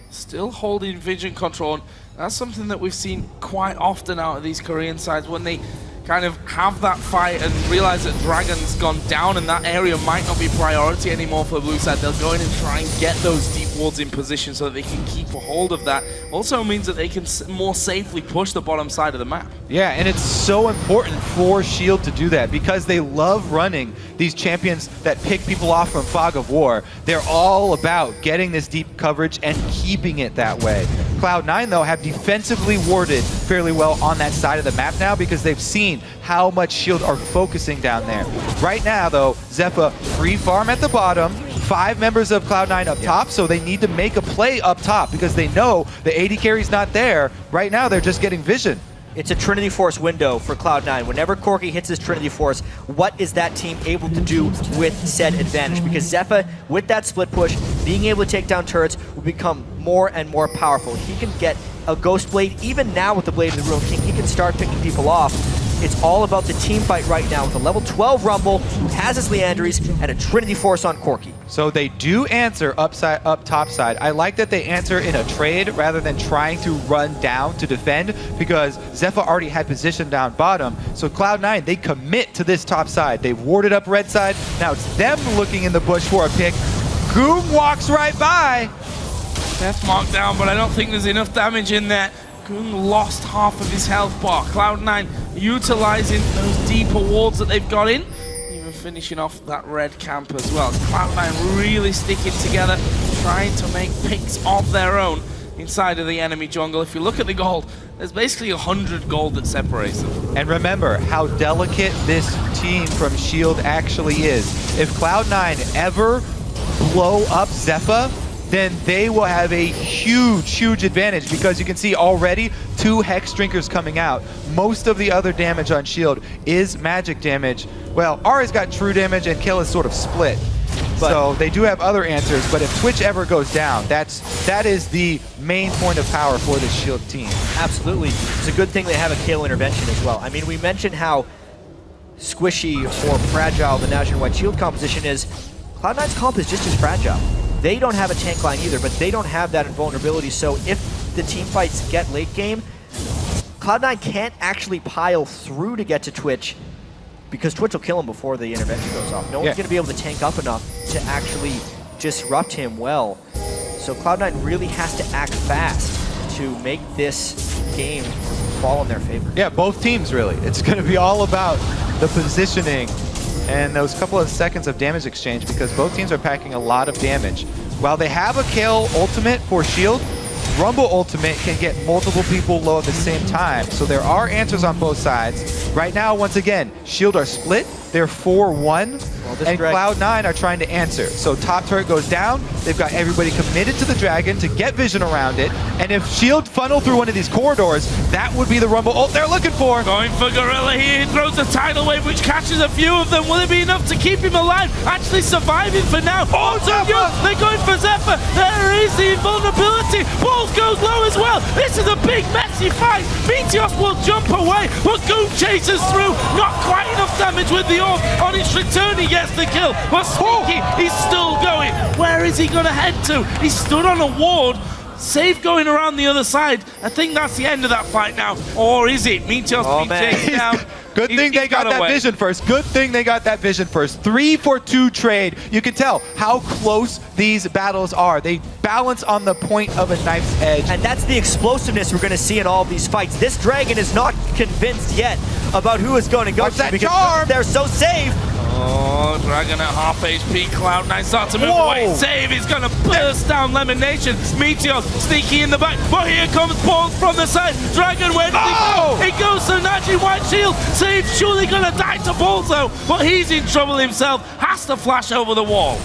Still holding vision control. That's something that we've seen quite often out of these Korean sides when they kind of have that fight and realize that Dragon's gone down and that area might not be priority anymore for the blue side. They'll go in and try and get those deep wards in position so that they can keep a hold of that. Also means that they can more safely push the bottom side of the map. Yeah, and it's so important for Shield to do that because they love running these champions that pick people off from Fog of War. They're all about getting this deep coverage and keeping it that way. Cloud9, though, have defensively warded fairly well on that side of the map now because they've seen how much Shield are focusing down there. Right now, though, Zefa free farm at the bottom, 5 members of Cloud9 up top, so they need to make a play up top because they know the AD carry's not there. Right now, they're just getting vision. It's a Trinity Force window for Cloud9. Whenever Corki hits his Trinity Force, what is that team able to do with said advantage? Because Zefa, with that split push, being able to take down turrets will become more and more powerful. He can get a Ghost Blade, even now with the Blade of the Ruin King, he can start picking people off. It's all about the team fight right now with a level 12 Rumble who has his Leandries and a Trinity Force on Corki. So they do answer up top side. I like that they answer in a trade rather than trying to run down to defend because Zefa already had position down bottom. So Cloud9, they commit to this top side. They've warded up red side. Now it's them looking in the bush for a pick. Ggoong walks right by. Death mark down, but I don't think there's enough damage in there. Ggoong lost half of his health bar. Cloud9 utilizing those deeper wards that they've got in, even finishing off that red camp as well. Cloud9 really sticking together, trying to make picks of their own inside of the enemy jungle. If you look at the gold, there's basically 100 gold that separates them. And remember how delicate this team from Shield actually is. If Cloud9 ever blow up Zefa, then they will have a huge advantage because you can see already 2 Hex Drinkers coming out. Most of the other damage on Shield is magic damage. Well, Ari's got true damage and Kill is sort of split. So they do have other answers, but if Twitch ever goes down, that is the main point of power for this Shield team. Absolutely. It's a good thing they have a KO intervention as well. I mean, we mentioned how squishy or fragile the Najin White Shield composition is. Cloud9's comp is just as fragile. They don't have a tank line either, but they don't have that invulnerability, so if the team fights get late game, Cloud9 can't actually pile through to get to Twitch because Twitch will kill him before the intervention goes off. No one's going to be able to tank up enough to actually disrupt him well. So Cloud9 really has to act fast to make this game fall in their favor. Yeah, both teams really. It's going to be all about the positioning and those couple of seconds of damage exchange because both teams are packing a lot of damage. While they have a Kael ultimate for shield, Rumble ultimate can get multiple people low at the same time. So there are answers on both sides. Right now, once again, shield are split. They're 4-1, and Cloud9 are trying to answer. So top turret goes down. They've got everybody committed to the dragon to get vision around it. And if shield funnel through one of these corridors, that would be the Rumble ult they're looking for. Going for Gorilla here. He throws a tidal wave, which catches a few of them. Will it be enough to keep him alive? Actually surviving for now. Oh, they're going for Zefa. There is the invulnerability. Balls goes low as well. This is a big, messy fight. Meteos will jump away, but Ggoong chases through. Not quite enough damage with the orb. On his return, he gets the kill. But Sneaky, he's still going. Where is he going to head to? He stood on a ward. Save going around the other side. I think that's the end of that fight now. Or is it? Meteos being chased down. Good thing they got that vision first. Good thing they got that vision first. 3-for-2 trade. You can tell how close these battles are. They balance on the point of a knife's edge. And that's the explosiveness we're going to see in all of these fights. This dragon is not convinced yet about who is going to go to because they're so safe. Oh, Dragon at half HP. Cloud9 starts to move away. Save is going to burst down LemonNation. Meteos sneaky in the back. But here comes Balls from the side. Dragon, where does he go? It goes to Najin White Shield. Save surely going to die to Balls though. But he's in trouble himself. Has to flash over the wall.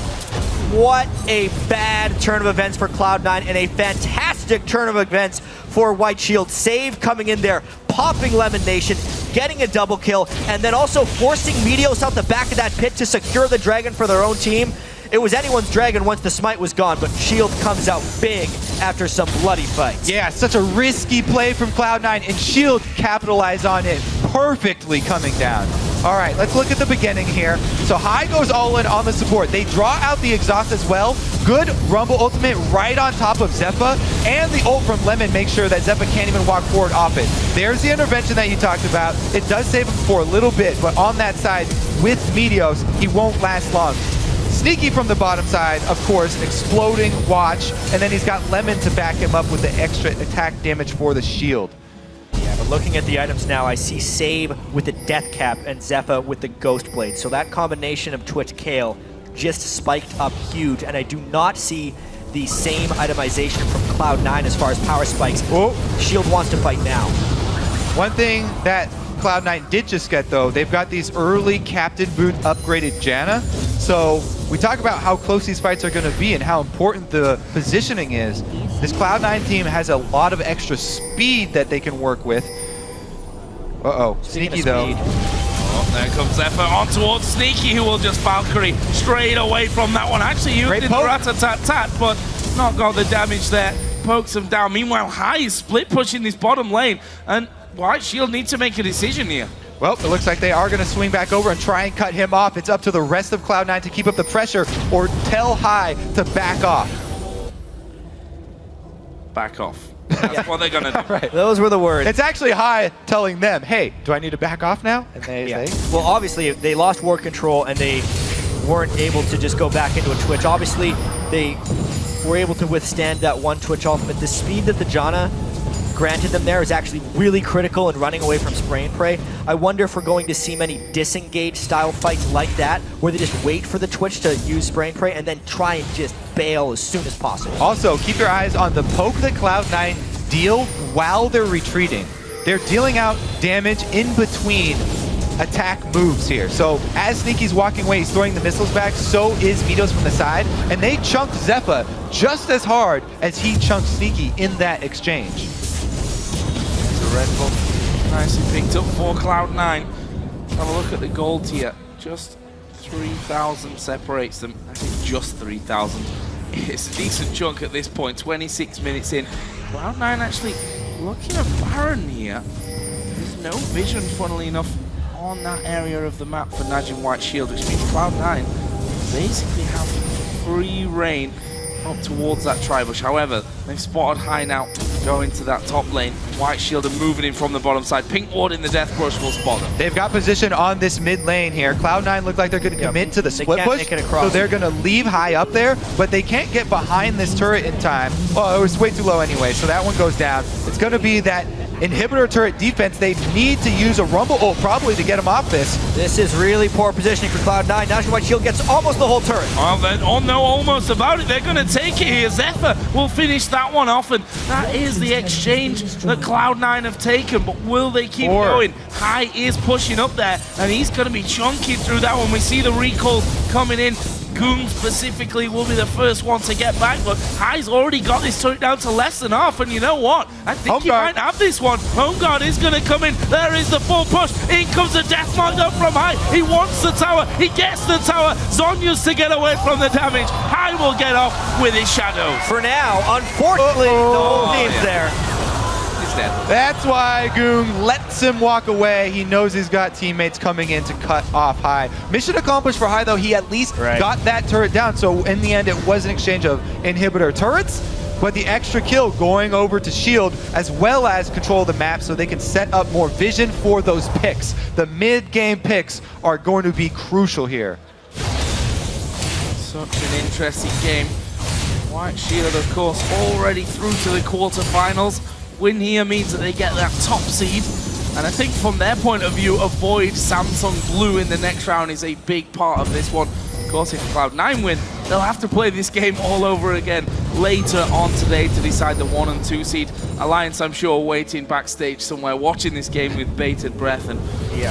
What a bad turn of events for Cloud9 and a fantastic turn of events for White Shield. Save coming in there, popping LemonNation, getting a double kill, and then also forcing Meteos out the back of that pit to secure the dragon for their own team. It was anyone's dragon once the smite was gone, but Shield comes out big after some bloody fights. Yeah, such a risky play from Cloud9, and Shield capitalized on it perfectly coming down. All right, let's look at the beginning here. So High goes all in on the support. They draw out the exhaust as well. Good Rumble ultimate right on top of Zefa, and the ult from Lemon makes sure that Zefa can't even walk forward off it. There's the intervention that you talked about. It does save him for a little bit, but on that side with Meteos, he won't last long. Sneaky from the bottom side, of course, exploding watch, and then he's got Lemon to back him up with the extra attack damage for the shield. Yeah, but looking at the items now, I see Save with the Death Cap and Zefa with the Ghost Blade. So that combination of Twitch Kael just spiked up huge, and I do not see the same itemization from Cloud9 as far as power spikes. Oh. Shield wants to fight now. One thing that Cloud9 did just get, though, they've got these early Captain Boot upgraded Janna. So we talk about how close these fights are going to be and how important the positioning is. This Cloud9 team has a lot of extra speed that they can work with. Uh-oh, Sneaky though. Oh, there comes Zefa on towards Sneaky, who will just Valkyrie straight away from that one. Actually used in the rat-a-tat-tat, but not got the damage there. Pokes him down. Meanwhile, High is split pushing this bottom lane, and White Shield needs to make a decision here. Well, it looks like they are going to swing back over and try and cut him off. It's up to the rest of Cloud9 to keep up the pressure or tell High to back off. Back off. That's what they're going to do. Right. Those were the words. It's actually High telling them, hey, do I need to back off now? And they say, well, obviously, they lost ward control and they weren't able to just go back into a Twitch. Obviously, they were able to withstand that one Twitch ultimate. The speed that the Janna granted them there is actually really critical in running away from spray and pray. I wonder if we're going to see many disengage style fights like that, where they just wait for the Twitch to use spray and pray and then try and just bail as soon as possible. Also, keep your eyes on the poke that Cloud9 deal while they're retreating. They're dealing out damage in between attack moves here. So as Sneaky's walking away, he's throwing the missiles back, so is Meteos from the side, and they chunked Zefa just as hard as he chunked Sneaky in that exchange. Red buff nicely picked up for Cloud9. Have a look at the gold tier. Just 3,000 separates them. I think just 3,000. It's a decent chunk at this point. 26 minutes in. Cloud9 actually looking at Baron here. There's no vision, funnily enough, on that area of the map for Najin White Shield, which means Cloud9 basically have free reign up towards that tri-bush. However, they've spotted High now going to that top lane. White Shield are moving in from the bottom side. Pink Ward in the Death Brush will spot them. They've got position on this mid lane here. Cloud9 look like they're going to commit to the split push, so they're going to leave high up there, but they can't get behind this turret in time. Oh, it was way too low anyway, so that one goes down. It's going to be that inhibitor turret defense. They need to use a rumble ult probably to get him off this. This is really poor positioning for Cloud9. Najin White Shield gets almost the whole turret. Well, then, oh no, almost about it. They're going to take it here. Zefa will finish that one off, and that is the exchange that Cloud9 have taken, but will they keep going? High is pushing up there, and he's going to be chunking through that one. We see the recall coming in. Ggoong specifically will be the first one to get back, but High's already got this turret down to less than half, and you know what? I think he might have this one. Home Guard is going to come in. There is the full push. In comes the death mark up from High. He wants the tower. He gets the tower. Zhonya's to get away from the damage. High will get off with his shadows. For now, unfortunately, the whole team's there. That's why Ggoong lets him walk away. He knows he's got teammates coming in to cut off High. Mission accomplished for High, though. He at least got that turret down. So in the end, it was an exchange of inhibitor turrets, but the extra kill going over to Shield, as well as control the map so they can set up more vision for those picks. The mid-game picks are going to be crucial here. Such an interesting game. White Shield, of course, already through to the quarterfinals. Win here means that they get that top seed, and I think from their point of view, avoid Samsung Blue in the next round is a big part of this one. Of course, if Cloud9 win, they'll have to play this game all over again later on today to decide the 1 and 2 seed. Alliance, I'm sure, waiting backstage somewhere, watching this game with bated breath and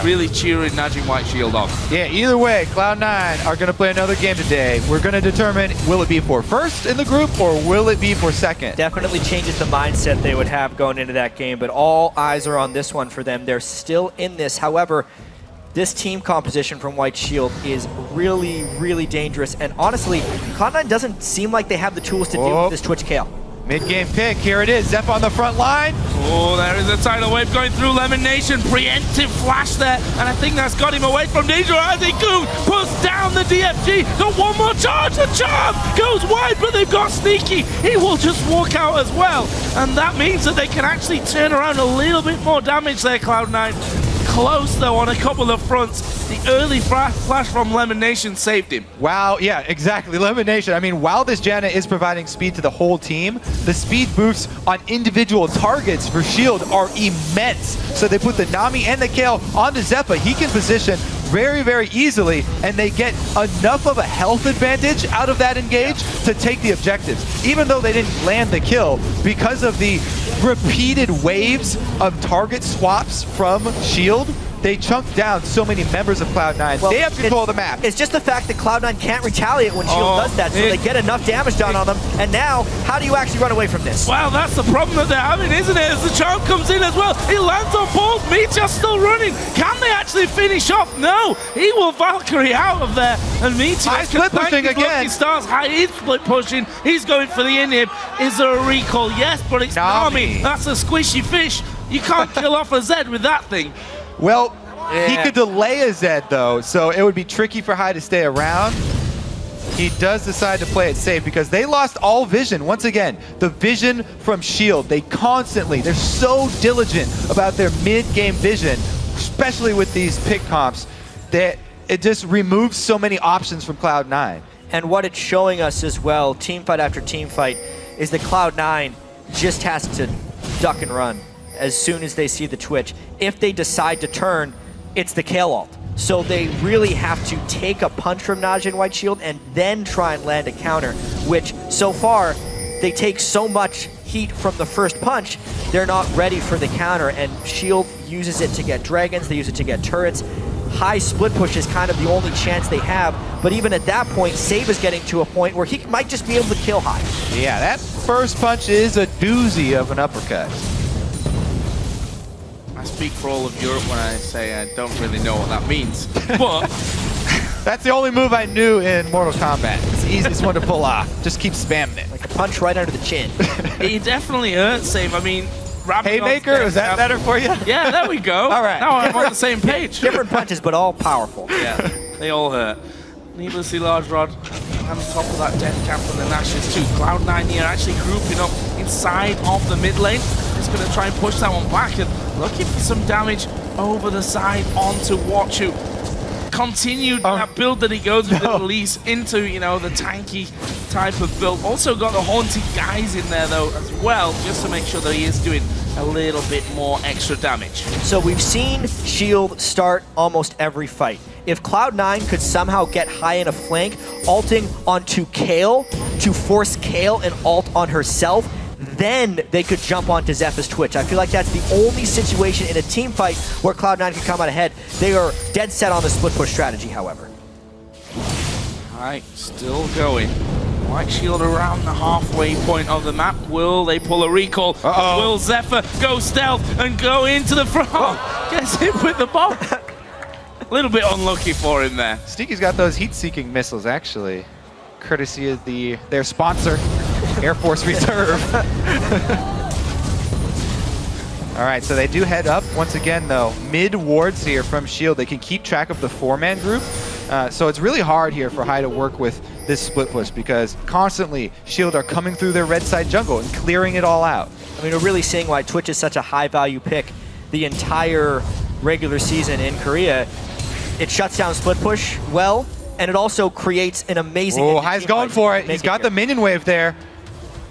really cheering Najin White Shield on. Yeah, either way, Cloud9 are going to play another game today. We're going to determine, will it be for first in the group or will it be for second? Definitely changes the mindset they would have going into that game, but all eyes are on this one for them. They're still in this. However, this team composition from White Shield is really, really dangerous. And honestly, Cloud9 doesn't seem like they have the tools to deal with this Twitch Kayle. Mid-game pick, here it is. Zefa on the front line. Oh, there is a tidal wave going through LemonNation. Preemptive flash there, and I think that's got him away from danger. I think Ggoong puts down the DFG. Got one more charge. The charm goes wide, but they've got Sneaky. He will just walk out as well, and that means that they can actually turn around a little bit more damage there, Cloud9. Close, though, on a couple of fronts. The early flash from LemonNation saved him. Wow, yeah, exactly. LemonNation, I mean, while this Janna is providing speed to the whole team, the speed boosts on individual targets for Shield are immense. So they put the Nami and the Kayle onto Zefa. He can position very, very easily, and they get enough of a health advantage out of that engage to take the objectives. Even though they didn't land the kill, because of the repeated waves of target swaps from Shield, they chunked down so many members of Cloud9. Well, they have control of the map. It's just the fact that Cloud9 can't retaliate when Shield does that, so they get enough damage done on them. And now, how do you actually run away from this? Well, that's the problem that they're having, isn't it? As the charm comes in as well, he lands on balls. Meteos still running. Can they actually finish off? No, he will Valkyrie out of there, and Meteos High split pushing again. Stars. High is split pushing. He's going for the inhib. Is there a recall? Yes, but it's Nami. That's a squishy fish. You can't kill off a Zed with that thing. Well, he could delay a Zed, though, so it would be tricky for High to stay around. He does decide to play it safe because they lost all vision. Once again, the vision from Shield, they're so diligent about their mid-game vision, especially with these pick comps, that it just removes so many options from Cloud9. And what it's showing us as well, team fight after team fight, is that Cloud9 just has to duck and run as soon as they see the Twitch. If they decide to turn, it's the Kayle ult. So they really have to take a punch from Najin White Shield and then try and land a counter, which so far, they take so much heat from the first punch, they're not ready for the counter, and Shield uses it to get dragons, they use it to get turrets. High split push is kind of the only chance they have, but even at that point, Save is getting to a point where he might just be able to kill High. Yeah, that first punch is a doozy of an uppercut. I speak for all of Europe when I say I don't really know what that means, but... That's the only move I knew in Mortal Kombat. It's the easiest one to pull off. Just keep spamming it. Like a punch right under the chin. It definitely hurts, Save. I mean... Haymaker, is that better for you? Yeah, there we go. All right. Now I'm on the same page. Different punches, but all powerful. Yeah, they all hurt. Needlessly large rod on top of that death camp and the Nashes too. Cloud9 here actually grouping up inside of the mid lane. Just going to try and push that one back and looking for some damage over the side onto Watchu. Continued that build that he goes with the release into, you know, the tanky type of build. Also got the haunted guys in there though as well, just to make sure that he is doing a little bit more extra damage. So we've seen Shield start almost every fight. If Cloud9 could somehow get high in a flank, ulting onto Kael to force Kael and ult on herself, then they could jump onto Zefa's Twitch. I feel like that's the only situation in a team fight where Cloud9 can come out ahead. They are dead set on the split push strategy, however. Alright, still going. White Shield around the halfway point of the map. Will they pull a recall? Will Zefa go stealth and go into the front? Gets hit with the bomb. A little bit unlucky for him there. Sneaky's got those heat-seeking missiles, actually, courtesy of their sponsor, Air Force Reserve. All right, so they do head up. Once again, though, mid-wards here from Shield. They can keep track of the four-man group. So it's really hard here for High to work with this split push because constantly Shield are coming through their red side jungle and clearing it all out. I mean, we're really seeing why Twitch is such a high-value pick the entire regular season in Korea. It shuts down split push well, and it also creates an amazing... Oh, High's going for it. He's got the minion wave there.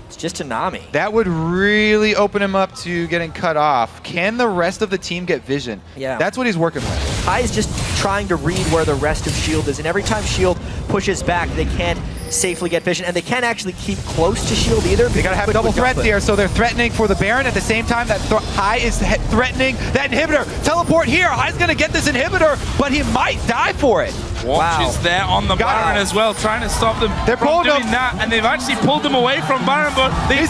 It's just a Nami. That would really open him up to getting cut off. Can the rest of the team get vision? Yeah. That's what he's working with. High is just trying to read where the rest of Shield is, and every time Shield pushes back, they can't safely get vision, and they can't actually keep close to Shield either. They gotta have double threats here, so they're threatening for the Baron at the same time that High is threatening that inhibitor. Teleport here, High's gonna get this inhibitor, but he might die for it. Watch is there on the Baron as well, trying to stop them from doing that, and they've actually pulled them away from Baron, but they do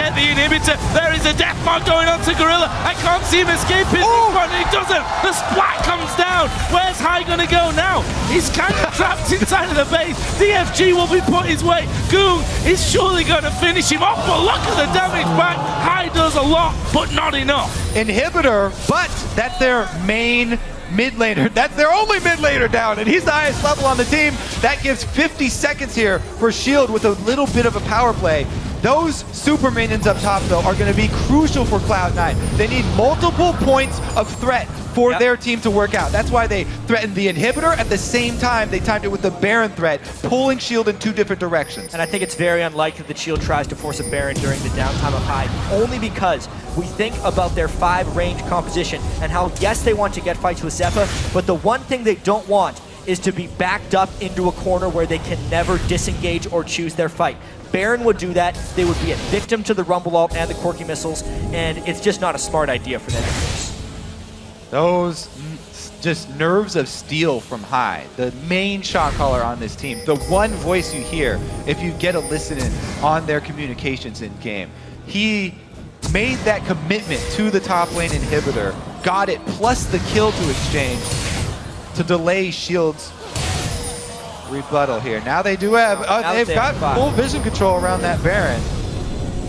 get the inhibitor. There is a death mark going on to Gorilla. I can't see him escaping, but he doesn't. The splat comes down. Where's High gonna go now? He's kind of trapped inside of the base. DFG will be put his way. Ggoong is surely gonna finish him off, but look at the damage back. High does a lot, but not enough. Inhibitor, but that's their main mid laner. That's their only mid laner down, and he's the highest level on the team. That gives 50 seconds here for Shield with a little bit of a power play. Those super minions up top, though, are going to be crucial for Cloud9. They need multiple points of threat for their team to work out. That's why they threatened the inhibitor. At the same time, they timed it with the Baron threat, pulling Shield in two different directions. And I think it's very unlikely that Shield tries to force a Baron during the downtime of High, only because we think about their 5-range composition and how, yes, they want to get fights with Zefa, but the one thing they don't want is to be backed up into a corner where they can never disengage or choose their fight. Baron would do that. They would be a victim to the Rumble Ult and the Quirky Missiles, and it's just not a smart idea for them to face. Those just nerves of steel from High, the main shot caller on this team, the one voice you hear if you get a listen in on their communications in game. He made that commitment to the top lane inhibitor, got it plus the kill to exchange to delay Shield's rebuttal here. Now they do have, they've got full vision control around that Baron.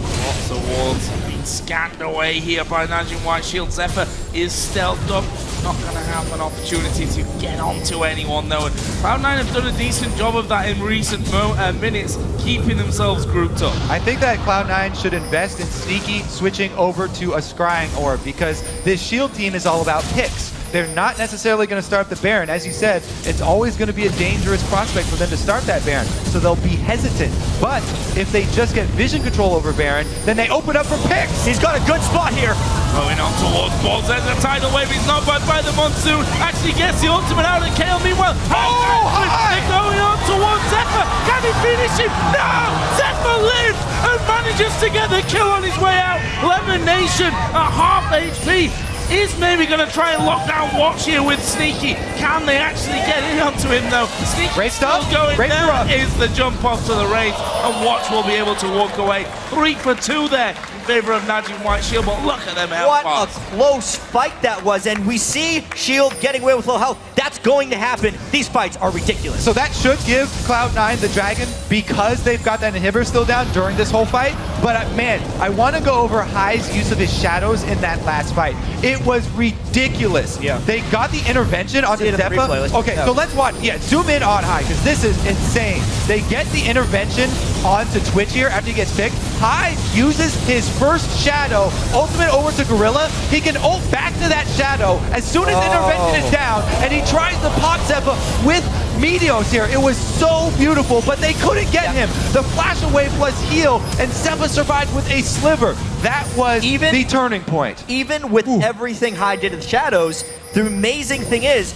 Lots of wards being scanned away here by Najin White Shield. Zefa is stealthed up. Not going to have an opportunity to get onto anyone though. And Cloud9 have done a decent job of that in recent minutes, keeping themselves grouped up. I think that Cloud9 should invest in Sneaky switching over to a Scrying Orb because this Shield team is all about picks. They're not necessarily going to start the Baron. As you said, it's always going to be a dangerous prospect for them to start that Baron, so they'll be hesitant. But if they just get vision control over Baron, then they open up for picks. He's got a good spot here. Going on towards balls. There's a tidal wave. He's not by the monsoon. Actually gets the ultimate out of Kael. Meanwhile, they're going on towards Zefa. Can he finish him? No! Zefa lives and manages to get the kill on his way out. LemonNation at half HP. Is maybe going to try and lock down Watch here with Sneaky. Can they actually get in onto him though? Sneaky still going down. Is the jump off to the Wraith, and Watch will be able to walk away. 3 for 2 there in favor of Najin White Shield, but look at them. What a close fight that was, and we see Shield getting away with low health. That's going to happen. These fights are ridiculous. So that should give Cloud9 the Dragon because they've got that inhibitor still down during this whole fight. But man, I want to go over High's use of his shadows in that last fight. It was ridiculous. Yeah. They got the intervention on the Zefa. Okay, so let's watch. Yeah, zoom in on High because this is insane. They get the intervention onto Twitch here after he gets picked. High uses his first shadow, ultimate over to Gorilla. He can ult back to that shadow as soon as intervention is down, and he tries to pop Zefa with Meteos here. It was so beautiful, but they couldn't get him. The flash away plus heal, and Zefa survived with a sliver. That was the turning point. Even with everything High did in the shadows, the amazing thing is,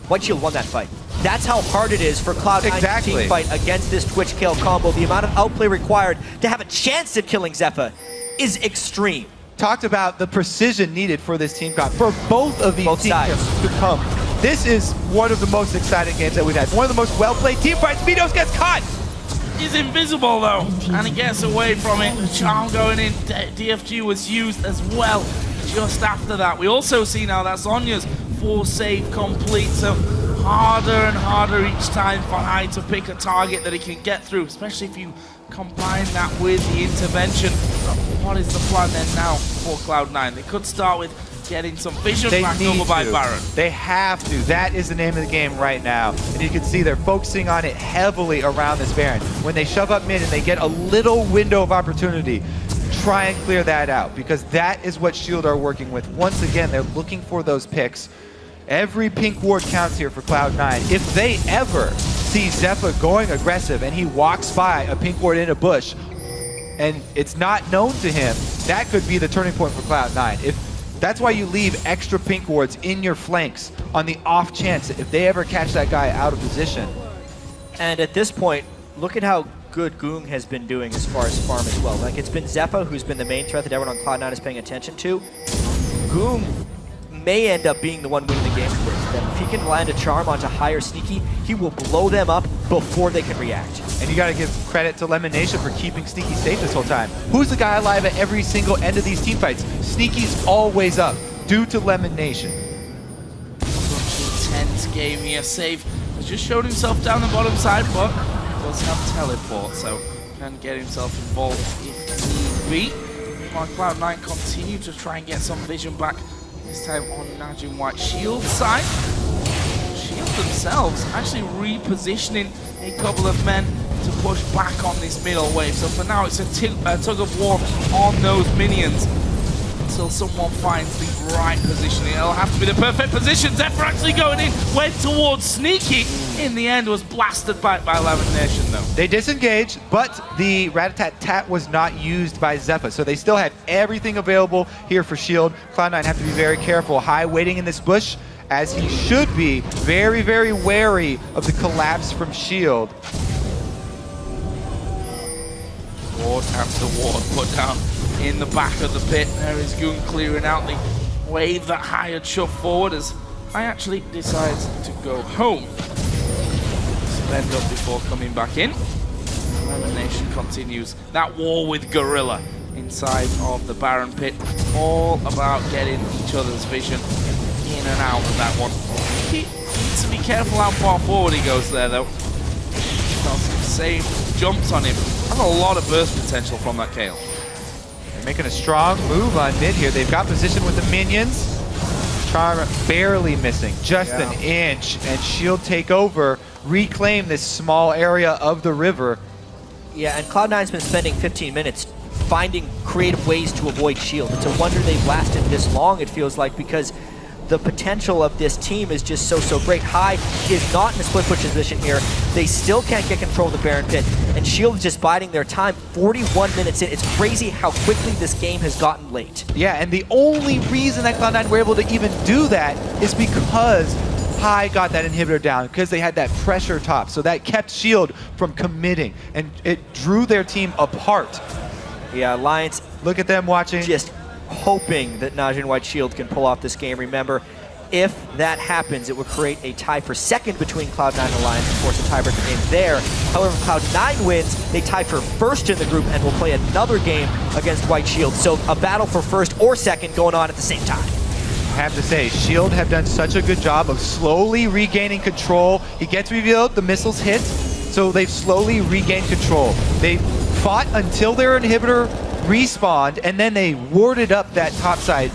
White Shield won that fight. That's how hard it is for Cloud9 to team fight against this Twitch kill combo. The amount of outplay required to have a chance at killing Zefa is extreme. Talked about the precision needed for this team comp, for both of these teams to come. This is one of the most exciting games that we've had. One of the most well-played team fights. Meteos gets caught. He's invisible though, and he gets away from it. Charm going in, DFG was used as well just after that. We also see now that Sonya's full save complete, so harder and harder each time for High to pick a target that he can get through, especially if you combine that with the intervention. What is the plan then now for Cloud9? They could start with getting some vision back over by Baron. They have to. That is the name of the game right now. And you can see they're focusing on it heavily around this Baron. When they shove up mid and they get a little window of opportunity, try and clear that out, because that is what Shield are working with. Once again, they're looking for those picks. Every pink ward counts here for Cloud9. If they ever see Zefa going aggressive and he walks by a pink ward in a bush and it's not known to him, that could be the turning point for Cloud9. That's why you leave extra pink wards in your flanks on the off chance that if they ever catch that guy out of position. And at this point, look at how good Ggoong has been doing as far as farm as well. Like, it's been Zefa who's been the main threat that everyone on Cloud9 is paying attention to. Ggoong may end up being the one winning the game for them. If he can land a charm onto High or Sneaky, he will blow them up before they can react. And you gotta give credit to LemonNation for keeping Sneaky safe this whole time. Who's the guy alive at every single end of these team fights? Sneaky's always up, due to LemonNation. Tense game here. Save has just showed himself down the bottom side, but does have teleport, so can get himself involved if need be. While Cloud9 continue to try and get some vision back, this time on Najin White Shield side. Shield themselves actually repositioning a couple of men to push back on this middle wave. So for now, it's a tug of war on those minions until someone finds the right positioning. It'll have to be the perfect position. Zefa actually going in, went towards Sneaky. In the end, was blasted back by LemonNation though. They disengaged, but the rat-a-tat-tat was not used by Zefa, so they still had everything available here for Shield. Cloud9 have to be very careful. High waiting in this bush, as he should be, very, very wary of the collapse from Shield. Ward after ward put down in the back of the pit. There is Ggoong clearing out the wave that High had shoved forward as High actually decides to go home. Spend up before coming back in. LemonNation continues that war with Gorilla inside of the Baron pit. All about getting each other's vision in and out of that one. He needs to be careful how far forward he goes there though. Some safe jumps on him. Has a lot of burst potential from that Kael. They're making a strong move on mid here. They've got position with the minions. Charm barely missing, just an inch, and Shield take over, reclaim this small area of the river. Yeah, and Cloud9's been spending 15 minutes finding creative ways to avoid Shield. It's a wonder they've lasted this long, it feels like, because the potential of this team is just so great. High is not in a split push position here. They still can't get control of the Baron pit, and Shield is just biding their time. 41 minutes in. It's crazy how quickly this game has gotten late. Yeah, and the only reason that Cloud9 were able to even do that is because High got that inhibitor down, because they had that pressure top. So that kept Shield from committing, and it drew their team apart. Yeah, Alliance, look at them watching. Just hoping that Najin White Shield can pull off this game. Remember, if that happens, it would create a tie for second between Cloud9 and Alliance and force a tiebreaker game there. However, if Cloud9 wins, they tie for first in the group and will play another game against White Shield. So a battle for first or second going on at the same time. I have to say, Shield have done such a good job of slowly regaining control. He gets revealed, the missiles hit, so they've slowly regained control. They fought until their inhibitor respawned, and then they warded up that top side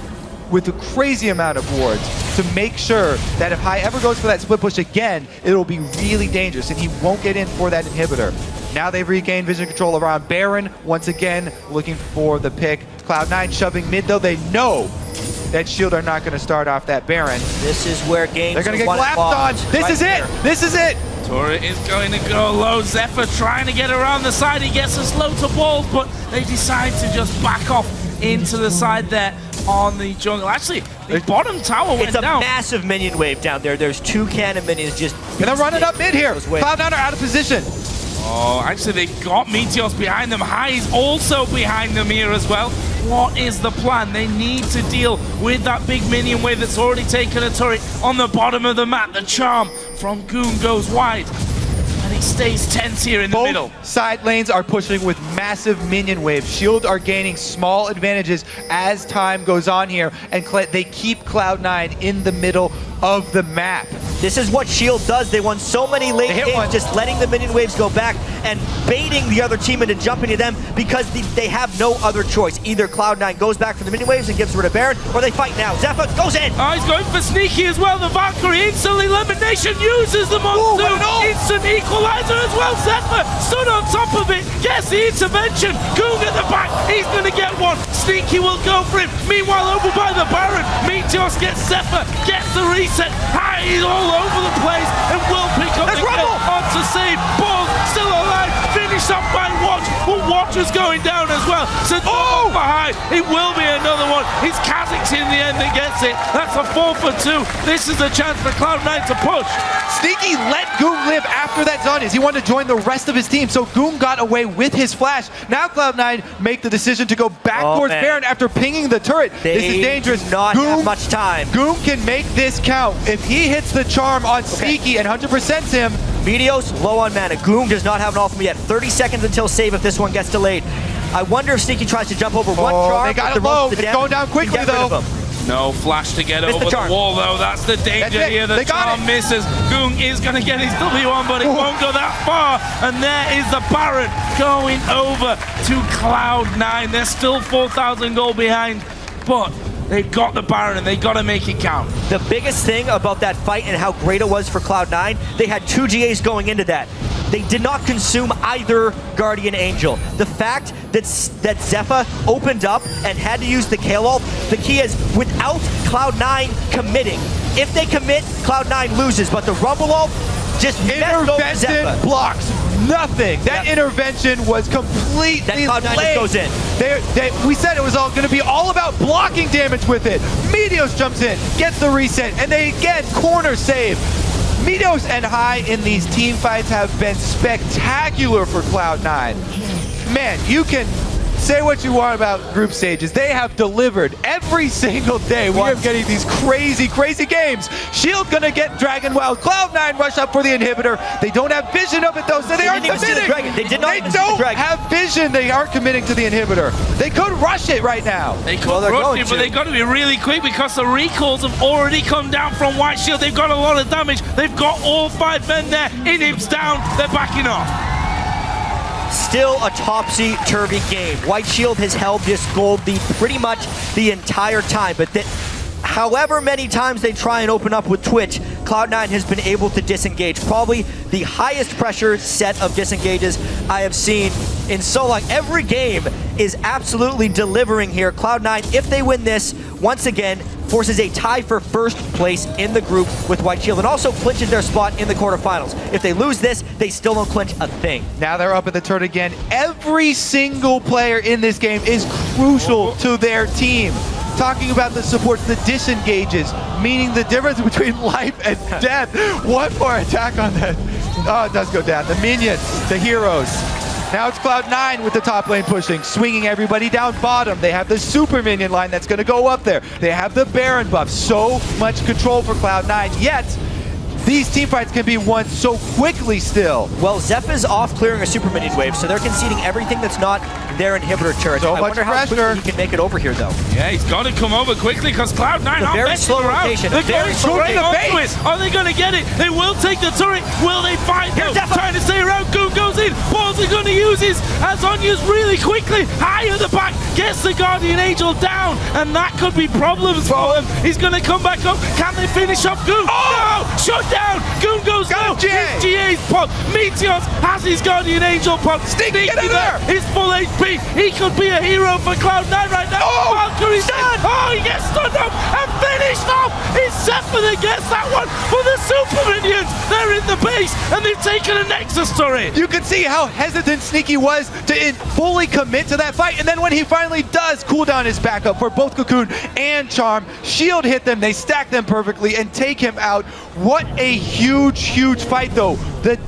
with a crazy amount of wards to make sure that if High ever goes for that split push again, it'll be really dangerous and he won't get in for that inhibitor. Now they've regained vision control around Baron. Once again, looking for the pick. Cloud9 shoving mid, though they know that Shield are not going to start off that Baron. This is where games They're going to get are won and clapped on. lost. This Right is it. there. This is it. Turret is going to go low. Zefa trying to get around the side. He gets us low to balls, but they decide to just back off into the side there on the jungle. Actually, the bottom tower went It's a down. massive minion wave down there. There's 2 cannon minions just... And they're running up mid here. Those waves. Cloud9 are out of position. Oh, actually, they got Meteos behind them. High is also behind them here as well. What is the plan? They need to deal with that big minion wave that's already taken a turret on the bottom of the map. The charm from Ggoong goes wide, and it stays tense here in the middle. Both side lanes are pushing with massive minion waves. Shield are gaining small advantages as time goes on here, and they keep Cloud9 in the middle of the map. This is what Shield does. They won so many late They hit games one. just letting the minion waves go back and baiting the other team into jumping to them because they have no other choice. Either Cloud9 goes back for the minion waves and gives rid of Baron, or they fight now. Zefa goes in. Oh, he's going for sneaky as well. The Valkyrie instantly. LemonNation uses the monsoon. Instant equalizer as well. Zefa stood on top of it. Gets the intervention. Ggoong at the back. He's going to get one. Sneaky will go for him. Meanwhile, over by the Baron, Meteos gets Zefa. Gets the reset. High is all over the place and will pick up the kill onto save. Ball still alive. Finished up by Watch. But Watch is going down as well. So for High. It will be another one. It's Kaek's in the end that gets it. That's a 4 for 2. This is a chance for Cloud9 to push. Sneaky let Ggoong live after that Zhonya's. He wanted to join the rest of his team, so Ggoong got away with his flash. Now Cloud9 make the decision to go back towards Baron after pinging the turret. This is dangerous. Do not have much time. Ggoong can make this count. If he hits the charm on Sneaky and 100%s him, Meteos low on mana. Ggoong does not have an ultimate yet. 30 seconds until save if this one gets delayed. I wonder if Sneaky tries to jump over one charm. they got it low. It's going down quickly though. No flash to get over the wall, though. That's the danger here. The charm misses. Ggoong is going to get his W1, but it won't go that far. And there is the Baron going over to Cloud9. They're still 4,000 gold behind, but they've got the Baron and they got to make it count. The biggest thing about that fight and how great it was for Cloud9, they had 2 GAs going into that. They did not consume either Guardian Angel. The fact that Zefa opened up and had to use the Kael ult, the key is without Cloud9 committing. If they commit, Cloud9 loses, but the Rumble ult just intervention blocks nothing. That intervention was completely that Cloud9 just goes in. We said it was all going to be all about blocking damage with it. Meteos jumps in, gets the reset, and they again corner save. Meteos and High in these team fights have been spectacular for Cloud9. Man, you can say what you want about group stages. They have delivered every single day. We are getting these crazy, crazy games. Shield gonna get Dragon Wild. Cloud9 rush up for the inhibitor. They don't have vision of it though, so they aren't committing. They did not They don't have vision. They aren't committing to the inhibitor. They could rush it right now. They could rush it, but they got to be really quick because the recalls have already come down from White Shield. They've got a lot of damage. They've got all 5 men there. Inhib's down. They're backing off. Still a topsy-turvy game. White Shield has held this gold lead pretty much the entire time, but however many times they try and open up with Twitch, Cloud9 has been able to disengage. Probably the highest pressure set of disengages I have seen in so long. Every game is absolutely delivering here. Cloud9, if they win this, once again, forces a tie for first place in the group with White Shield and also clinches their spot in the quarterfinals. If they lose this, they still don't clinch a thing. Now they're up at the turret again. Every single player in this game is crucial to their team. Talking about the supports, the disengages, meaning the difference between life and death. One more attack on that. Oh, it does go down. The minions, the heroes. Now it's Cloud9 with the top lane pushing, swinging everybody down bottom. They have the super minion line that's going to go up there. They have the Baron buff. So much control for Cloud9, yet these team fights can be won so quickly still. Well, Zefa's off clearing a super minion wave, so they're conceding everything that's not their inhibitor turret. So I much wonder how quickly pressure. he can make it over here, though. Yeah, he's got to come over quickly because Cloud9 aren't very messing slow around. rotation, They're very going slow straight onto base. it. Are they going to get it? They will take the turret. Will they fight though? Trying to stay around. Ggoong goes in. Balls are going to use his Azonya's really quickly. High at the back. Gets the Guardian Angel down. And that could be problems for him. He's going to come back up. Can they finish off Ggoong? No! shut down. Ggoong goes low. It's GA's pod. Meteos has his Guardian Angel pod. Sneaky there. He's full HP. He could be a hero for Cloud9 right now. Valkyrie's done. Oh, he gets stunned up and finished off. It's Zefa that gets that one for the Super Minions. They're in the base and they've taken a Nexus turret. You can see how hesitant Sneaky was to fully commit to that fight, and then when he finally does, cooldown is back up for both Cocoon and Charm. Shield hit them, they stack them perfectly and take him out. What a huge fight though. The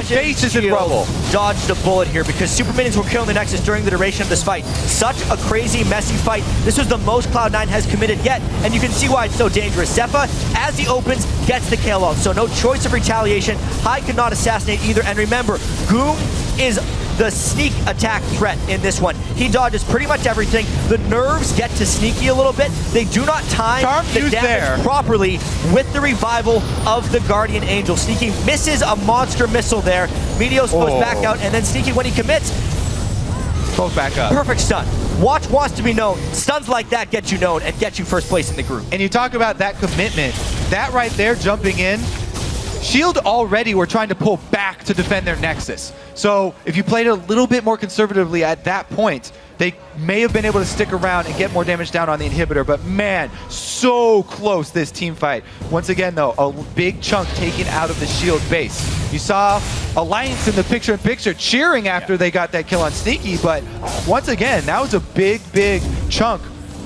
base is in rubble. Dodged a bullet here because Super Minions were killing the Nexus during the duration of this fight. Such a crazy, messy fight. This was the most Cloud9 has committed yet, and you can see why it's so dangerous. Zefa, as he opens, gets the kill off, so no choice of retaliation. High could not assassinate either, and remember, Ggoong is the sneak attack threat in this one. He dodges pretty much everything. The nerves get to Sneaky a little bit. They do not time the damage properly with the revival of the Guardian Angel. Sneaky misses a monster missile there. Meteos goes back out, and then Sneaky, when he commits, both back up. Perfect stun. Watch wants to be known. Stuns like that get you known and get you first place in the group. And you talk about that commitment. That right there, jumping in, Shield already were trying to pull back to defend their Nexus. So if you played a little bit more conservatively at that point, they may have been able to stick around and get more damage down on the inhibitor, but man, so close this team fight. Once again though, a big chunk taken out of the Shield base. You saw Alliance in the picture-in-picture cheering after they got that kill on Sneaky, but once again, that was a big chunk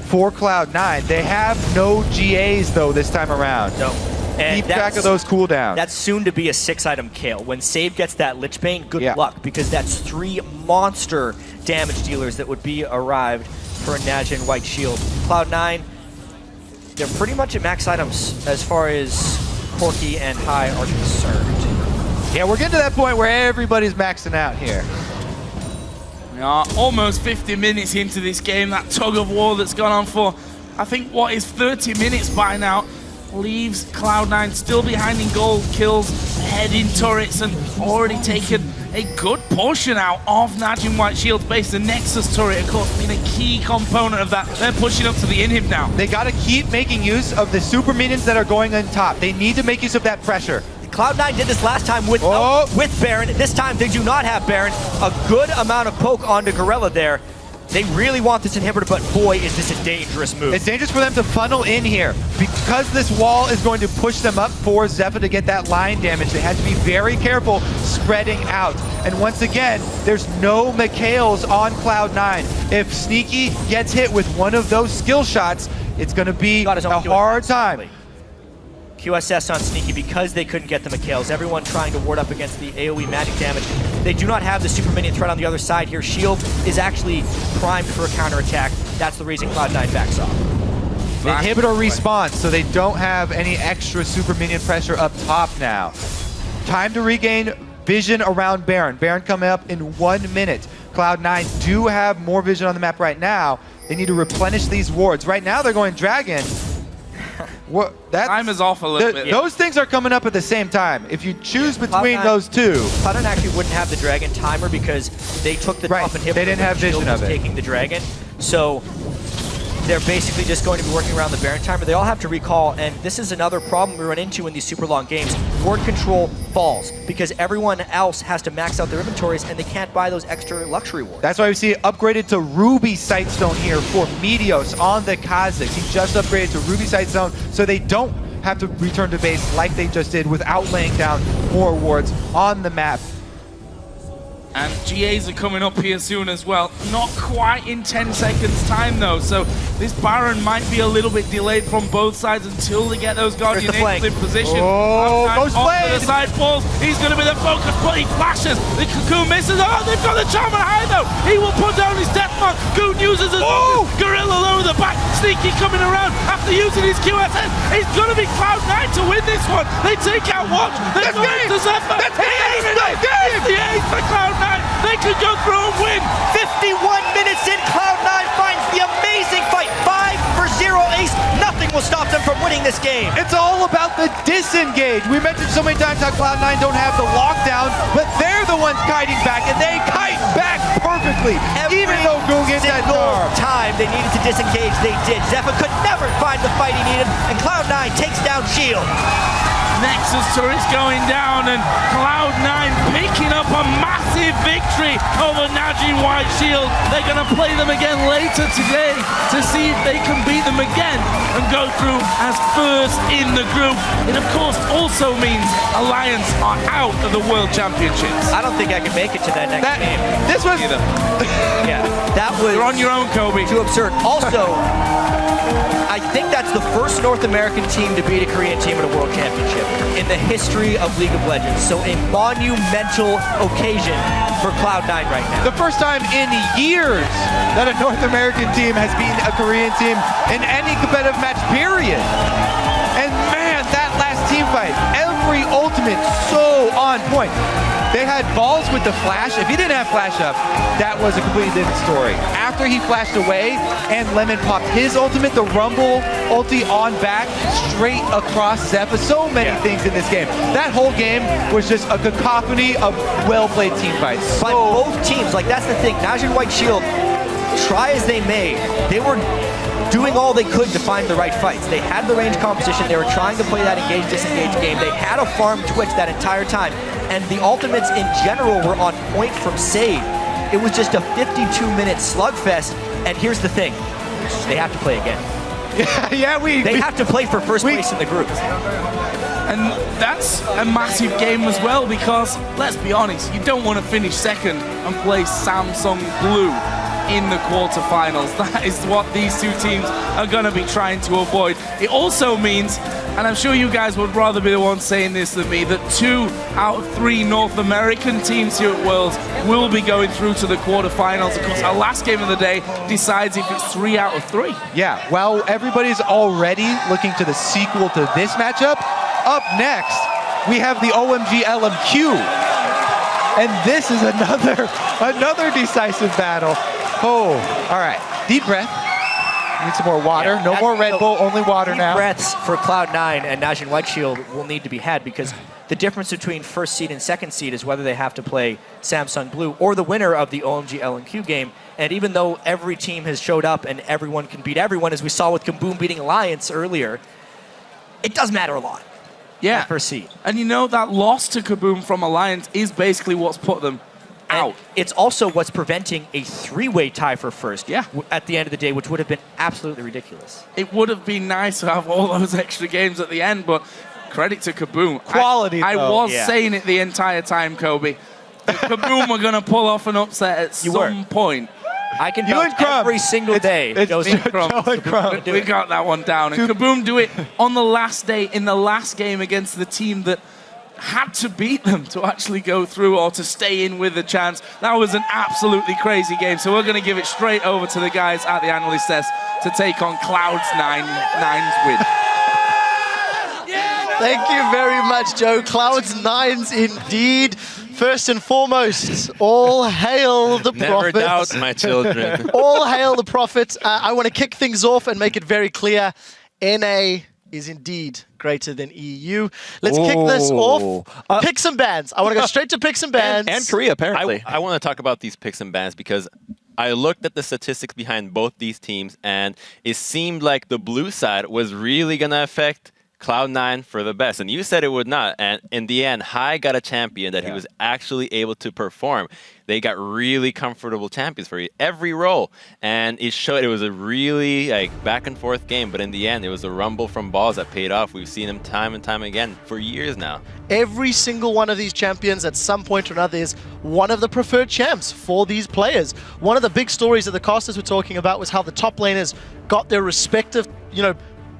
for Cloud9. They have no GAs though this time around. No. And keep track of those cooldowns. That's soon to be a 6-item kill. When Save gets that Lich Bane, good luck, because that's 3 monster damage dealers that would be arrived for a Najin White Shield. Cloud9, they're pretty much at max items as far as Corki and High are concerned. Yeah, we're getting to that point where everybody's maxing out here. We are almost 50 minutes into this game. That tug of war that's gone on for, I think, what is 30 minutes by now, leaves Cloud9 still behind in gold kills, ahead in turrets, and already taken a good portion out of Najin White Shield's base. The Nexus turret, of course, being a key component of that. They're pushing up to the inhib now. They got to keep making use of the super minions that are going on top. They need to make use of that pressure. Cloud9 did this last time with Baron. This time they do not have Baron. A good amount of poke onto Gorilla there. They really want this inhibitor, but boy, is this a dangerous move. It's dangerous for them to funnel in here. Because this wall is going to push them up for Zefa to get that line damage, they had to be very careful spreading out. And once again, there's no Meteos on Cloud9. If Sneaky gets hit with one of those skill shots, it's going to be a hard time. QSS on Sneaky because they couldn't get the Meteos. Everyone trying to ward up against the AoE magic damage. They do not have the super minion threat on the other side here. Shield is actually primed for a counterattack. That's the reason Cloud9 backs off. The inhibitor respawns, so they don't have any extra super minion pressure up top now. Time to regain vision around Baron. Baron coming up in 1 minute. Cloud9 do have more vision on the map right now. They need to replenish these wards. Right now they're going Dragon. Time is off a little bit. Those things are coming up at the same time. If you choose between those two. Cloud9 actually wouldn't have the Dragon timer because they took the top inhibitor. They didn't have vision of it. Taking the Dragon. So they're basically just going to be working around the Baron timer. They all have to recall, and this is another problem we run into in these super long games. Ward control falls because everyone else has to max out their inventories and they can't buy those extra luxury wards. That's why we see it upgraded to Ruby Sightstone here for Meteos on the Kazakhs. He just upgraded to Ruby Sightstone so they don't have to return to base like they just did without laying down more wards on the map. And GAs are coming up here soon as well. Not quite in 10 seconds time though, so this Baron might be a little bit delayed from both sides until they get those Guardian Angels in position. Oh, Ghost Blade! The side falls, he's going to be the focus, but he flashes. The Cocoon misses. Oh, they've got the Charm on high though. He will put down his death mark. Ggoong uses his Gorilla low the back. Sneaky coming around after using his QSS. It's going to be Cloud9 to win this one. They take out Watch. They go into Zefa. It's the ace for Cloud9. They could go through and win. 51 minutes in, Cloud9 finds the amazing fight. 5-0 ace, nothing will stop them from winning this game. It's all about the disengage. We mentioned so many times how Cloud9 don't have the lockdown, but they're the ones kiting back, and they kite back perfectly. Even though Ggoong hit that car. Time they needed to disengage, they did. Zefa could never find the fight he needed, and Cloud9 takes down Shield. Nexus turrets going down, and Cloud9 picking up a massive victory over Najin White Shield. They're going to play them again later today to see if they can beat them again and go through as first in the group. It of course also means Alliance are out of the World Championships. I don't think I can make it to that next game. This was... Yeah, that was... You're on your own, Kobe. Too absurd. Also, I think that's the first North American team to beat a Korean team at a World Championship in the history of League of Legends. So a monumental occasion for Cloud9 right now. The first time in years that a North American team has beaten a Korean team in any competitive match, period. And man, that last team fight, every ultimate so on point. They had balls with the flash. If he didn't have flash up, that was a completely different story. After he flashed away and Lemon popped his ultimate, the Rumble ulti on back, straight across Zefa. So many things in this game. That whole game was just a cacophony of well-played team fights. By both teams, like that's the thing. Najin White Shield, try as they may, they were doing all they could to find the right fights. They had the range composition. They were trying to play that engage-disengage game. They had a farm Twitch that entire time. And the ultimates in general were on point from save. It was just a 52-minute slugfest. And here's the thing. They have to play again. They have to play for first place in the group. And that's a massive game as well because, let's be honest, you don't want to finish second and play Samsung Blue in the quarterfinals. That is what these two teams are going to be trying to avoid. It also means, and I'm sure you guys would rather be the ones saying this than me, that 2 out of 3 North American teams here at Worlds will be going through to the quarterfinals. Of course, our last game of the day decides if it's 3 out of 3. Yeah, well, everybody's already looking to the sequel to this matchup. Up next, we have the OMG LMQ. And this is another decisive battle. Oh, all right. Deep breath. Need some more water. No more Red Bull, only water now. Deep breaths for Cloud9 and Najin White Shield will need to be had because the difference between first seed and second seed is whether they have to play Samsung Blue or the winner of the OMG LNQ game. And even though every team has showed up and everyone can beat everyone, as we saw with Ggoong beating Alliance earlier, it does matter a lot. Yeah. First seed. And you know that loss to Ggoong from Alliance is basically what's put them out. And it's also what's preventing a 3-way tie for first at the end of the day, which would have been absolutely ridiculous. It would have been nice to have all those extra games at the end, but credit to Ggoong. Quality, I though. was saying it the entire time, Kobe. Ggoong were going to pull off an upset at some point. I can vouch every single day. We got that one down. And Ggoong do it on the last day, in the last game against the team that had to beat them to actually go through or to stay in with a chance. That was an absolutely crazy game. So we're going to give it straight over to the guys at the analyst desk to take on Cloud9's win. Thank you very much, Joe. Cloud9's indeed. First and foremost, all hail the prophet. Never doubt my children. All hail the prophet. I want to kick things off and make it very clear. NA is indeed greater than EU. Let's kick this off. Pick some bands. I want to go straight to pick some bands. And Korea, apparently. I want to talk about these picks and bans because I looked at the statistics behind both these teams, and it seemed like the blue side was really going to affect Cloud9 for the best. And you said it would not. And in the end, Hai got a champion that he was actually able to perform. They got really comfortable champions for every role. And it showed it was a really back and forth game. But in the end, it was a rumble from balls that paid off. We've seen them time and time again for years now. Every single one of these champions at some point or another is one of the preferred champs for these players. One of the big stories that the casters were talking about was how the top laners got their respective,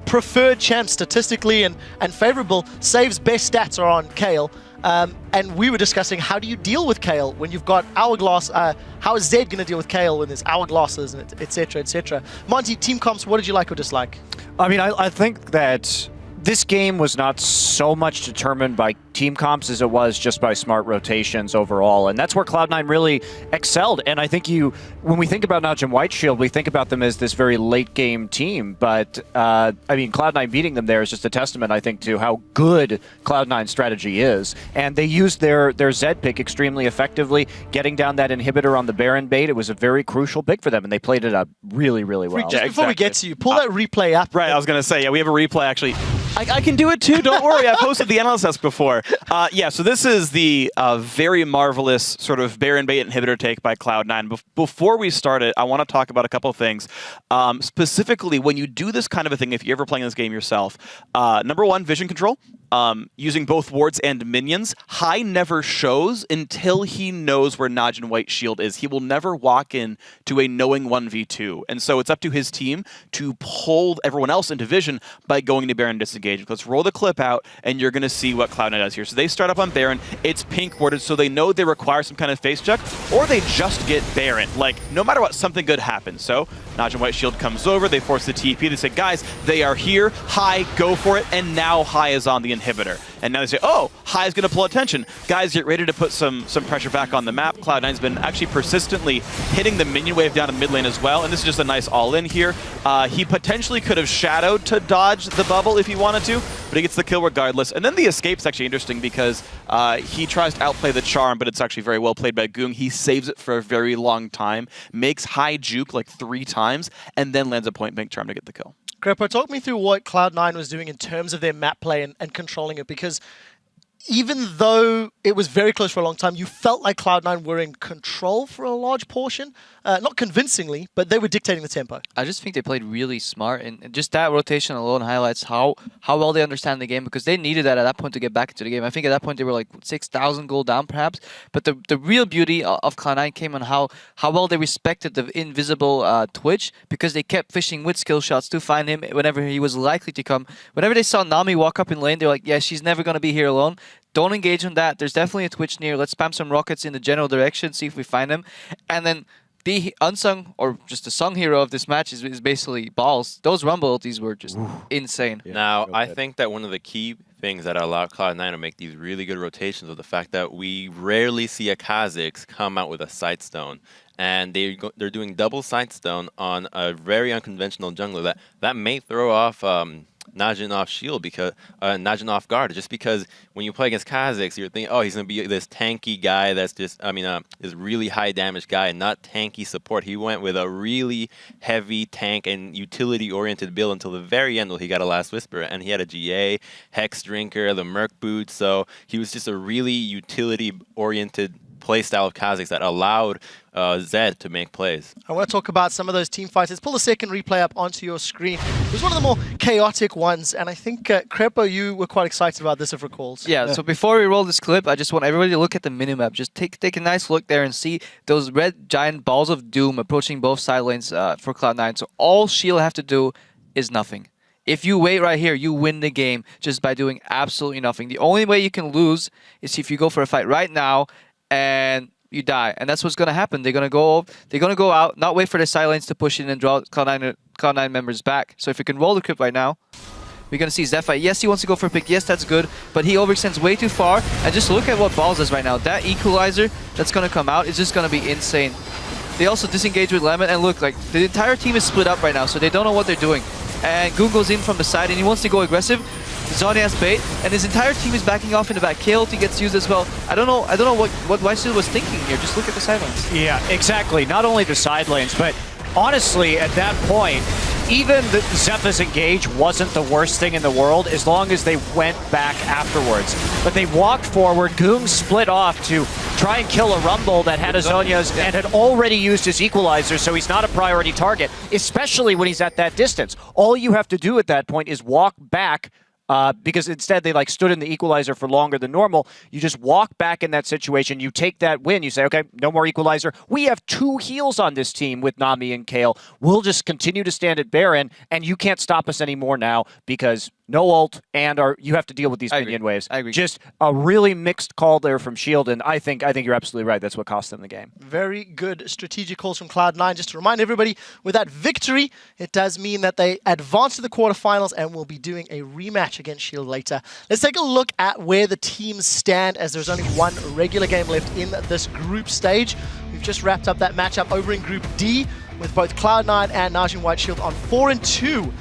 preferred champs statistically and favorable. Save's best stats are on Kael. And we were discussing, how do you deal with Kael when you've got Hourglass? How is Zed going to deal with Kael when there's Hourglasses, and et cetera, et cetera? Monty, team comps, what did you like or dislike? I mean, I think that this game was not so much determined by team comps as it was just by smart rotations overall. And that's where Cloud9 really excelled. And I think when we think about Najin White Shield, we think about them as this very late game team. But I mean, Cloud9 beating them there is just a testament, I think, to how good Cloud9's strategy is. And they used their Zed pick extremely effectively, getting down that inhibitor on the Baron bait. It was a very crucial pick for them, and they played it up really, really well. Just before we get to you, pull that replay app. Right, I was going to say, yeah, we have a replay actually. I can do it too, don't worry. I've hosted the analyst desk before. Yeah, so this is the very marvelous sort of Baron bait inhibitor take by Cloud9. Before we start it, I want to talk about a couple of things. Specifically, when you do this kind of a thing, if you're ever playing this game yourself, number one, vision control. Using both wards and minions. Hai never shows until he knows where Najin White Shield is. He will never walk in to a knowing 1v2. And so it's up to his team to pull everyone else into vision by going to Baron disengage. Let's roll the clip out, and you're going to see what Cloud9 does here. So they start up on Baron. It's pink warded, so they know they require some kind of face check, or they just get Baron. Like, no matter what, something good happens. So Najin White Shield comes over. They force the TP. They say, guys, they are here. Hai, go for it. And now Hai is on the inhibitor. And now they say, oh, Hai is going to pull attention. Guys, get ready to put some pressure back on the map. Cloud9's been actually persistently hitting the minion wave down in mid lane as well, and this is just a nice all-in here. He potentially could have shadowed to dodge the bubble if he wanted to, but he gets the kill regardless. And then the escape's actually interesting because he tries to outplay the charm, but it's actually very well played by Ggoong. He saves it for a very long time, makes Hai juke like 3 times, and then lands a point blank charm to get the kill. Greppo, talk me through what Cloud9 was doing in terms of their map play and controlling it, because even though it was very close for a long time, you felt like Cloud9 were in control for a large portion. Not convincingly, but they were dictating the tempo. I just think they played really smart, and just that rotation alone highlights how well they understand the game, because they needed that at that point to get back into the game. I think at that point they were like 6,000 gold down perhaps, but the real beauty of Cloud9 came on how well they respected the invisible Twitch, because they kept fishing with skill shots to find him whenever he was likely to come. Whenever they saw Nami walk up in lane, they were like, yeah, she's never going to be here alone. Don't engage on that. There's definitely a Twitch near. Let's spam some rockets in the general direction, see if we find him. And then the unsung, or just the sung hero of this match is basically Balls. Those Rumble ultis were just insane. Yeah, now, I think that one of the key things that allow Cloud9 to make these really good rotations is the fact that we rarely see a Kha'Zix come out with a Sightstone. And they're doing double Sightstone on a very unconventional jungler that may throw off Najin off shield, because Najin off guard, just because when you play against Kha'Zix, you're thinking, oh, he's gonna be this tanky guy that's just, this really high damage guy, not tanky support. He went with a really heavy tank and utility oriented build until the very end, when he got a Last Whisper, and he had a GA, Hex Drinker, the Merc Boot, so he was just a really utility oriented playstyle of Kha'Zix that allowed Zed to make plays. I want to talk about some of those team fights. Let's pull the second replay up onto your screen. It was one of the more chaotic ones, and I think, Crepo, you were quite excited about this, if recalls. Yeah, so before we roll this clip, I just want everybody to look at the minimap. Just take a nice look there and see those red giant balls of doom approaching both side lanes for Cloud9. So all Shield have to do is nothing. If you wait right here, you win the game just by doing absolutely nothing. The only way you can lose is if you go for a fight right now and you die, and that's what's gonna happen. They're gonna go out, not wait for the side lanes to push in and draw Cloud9 members back. So if you can roll the clip right now, we're gonna see Zefa. Yes, he wants to go for a pick. Yes, that's good, but he overextends way too far. And just look at what Balls does right now. That equalizer that's gonna come out is just gonna be insane. They also disengage with Lemon, and look, like the entire team is split up right now, so they don't know what they're doing. And Ggoong goes in from the side, and he wants to go aggressive. Zony has bait, and his entire team is backing off in the back. Kaek gets used as well. I don't know what Weiss was thinking here. Just look at the side lanes. Yeah, exactly. Not only the side lanes, but honestly, at that point, even the Zefa's engage wasn't the worst thing in the world as long as they went back afterwards. But they walked forward, Ggoong split off to try and kill a Rumble that had a Zhonya's and had already used his equalizer, so he's not a priority target, especially when he's at that distance. All you have to do at that point is walk back, because instead they stood in the equalizer for longer than normal. You just walk back in that situation, you take that win, you say, okay, no more equalizer. We have 2 heals on this team with Nami and Kaek. We'll just continue to stand at Baron, and you can't stop us anymore now because no ult, and you have to deal with these minion waves. I agree. Just a really mixed call there from Shield, and I think you're absolutely right. That's what cost them the game. Very good strategic calls from Cloud9. Just to remind everybody, with that victory, it does mean that they advance to the quarterfinals and will be doing a rematch against Shield later. Let's take a look at where the teams stand, as there's only one regular game left in this group stage. We've just wrapped up that matchup over in Group D with both Cloud9 and Najin White Shield on 4-2.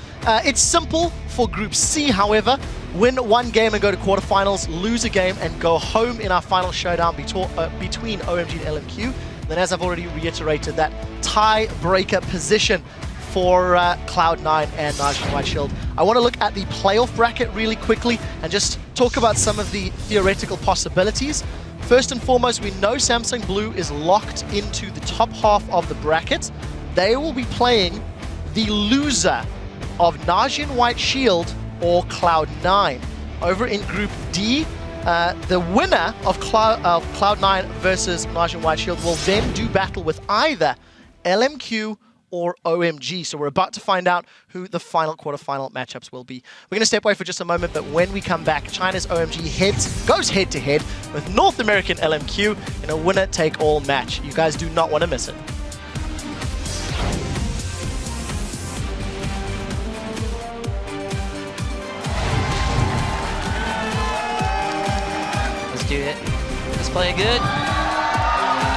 It's simple for Group C, however. Win one game and go to quarterfinals, lose a game and go home in our final showdown between OMG and LMQ. Then, as I've already reiterated, that tiebreaker position for Cloud9 and Najin White Shield. I want to look at the playoff bracket really quickly and just talk about some of the theoretical possibilities. First and foremost, we know Samsung Blue is locked into the top half of the bracket. They will be playing the loser of Najin White Shield or Cloud9. Over in Group D, the winner of Cloud9 versus Najin White Shield will then do battle with either LMQ or OMG. So we're about to find out who the final quarterfinal matchups will be. We're going to step away for just a moment, but when we come back, China's OMG goes head-to-head with North American LMQ in a winner-take-all match. You guys do not want to miss it. Let's do it. Let's play good.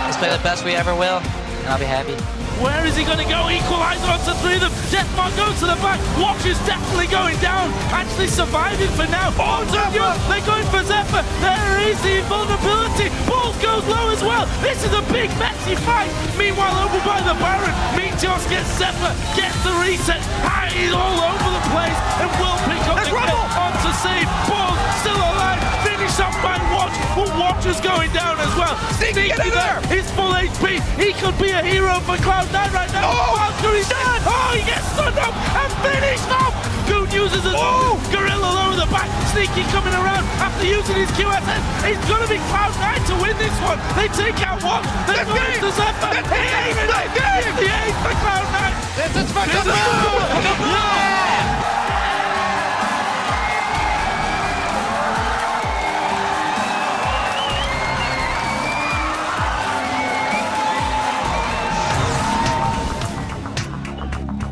Let's play the best we ever will, and I'll be happy. Where is he going to go? Equalizer onto three of them. Deathmark goes to the back. Watch is definitely going down. Actually surviving for now. Oh, they're going for Zefa. There is the vulnerability. Balls goes low as well. This is a big, messy fight. Meanwhile, over by the Baron, Meteos gets Zefa, gets the reset. He's all over the place and will pick up the kill onto save. Balls still alive. Finished up by Watch. But Watch is going down as well. Sneaky there. He's full HP. He could be a hero for Cloud9 right now. Oh, Valkyrie's dead. Oh, he gets stunned up and finished off. Ggoong uses his gorilla over the back. Sneaky coming around after using his QSS. It's going to be Cloud9 to win this one. They take out Watch. They're going to Zefa. The 8 for Cloud9. This is for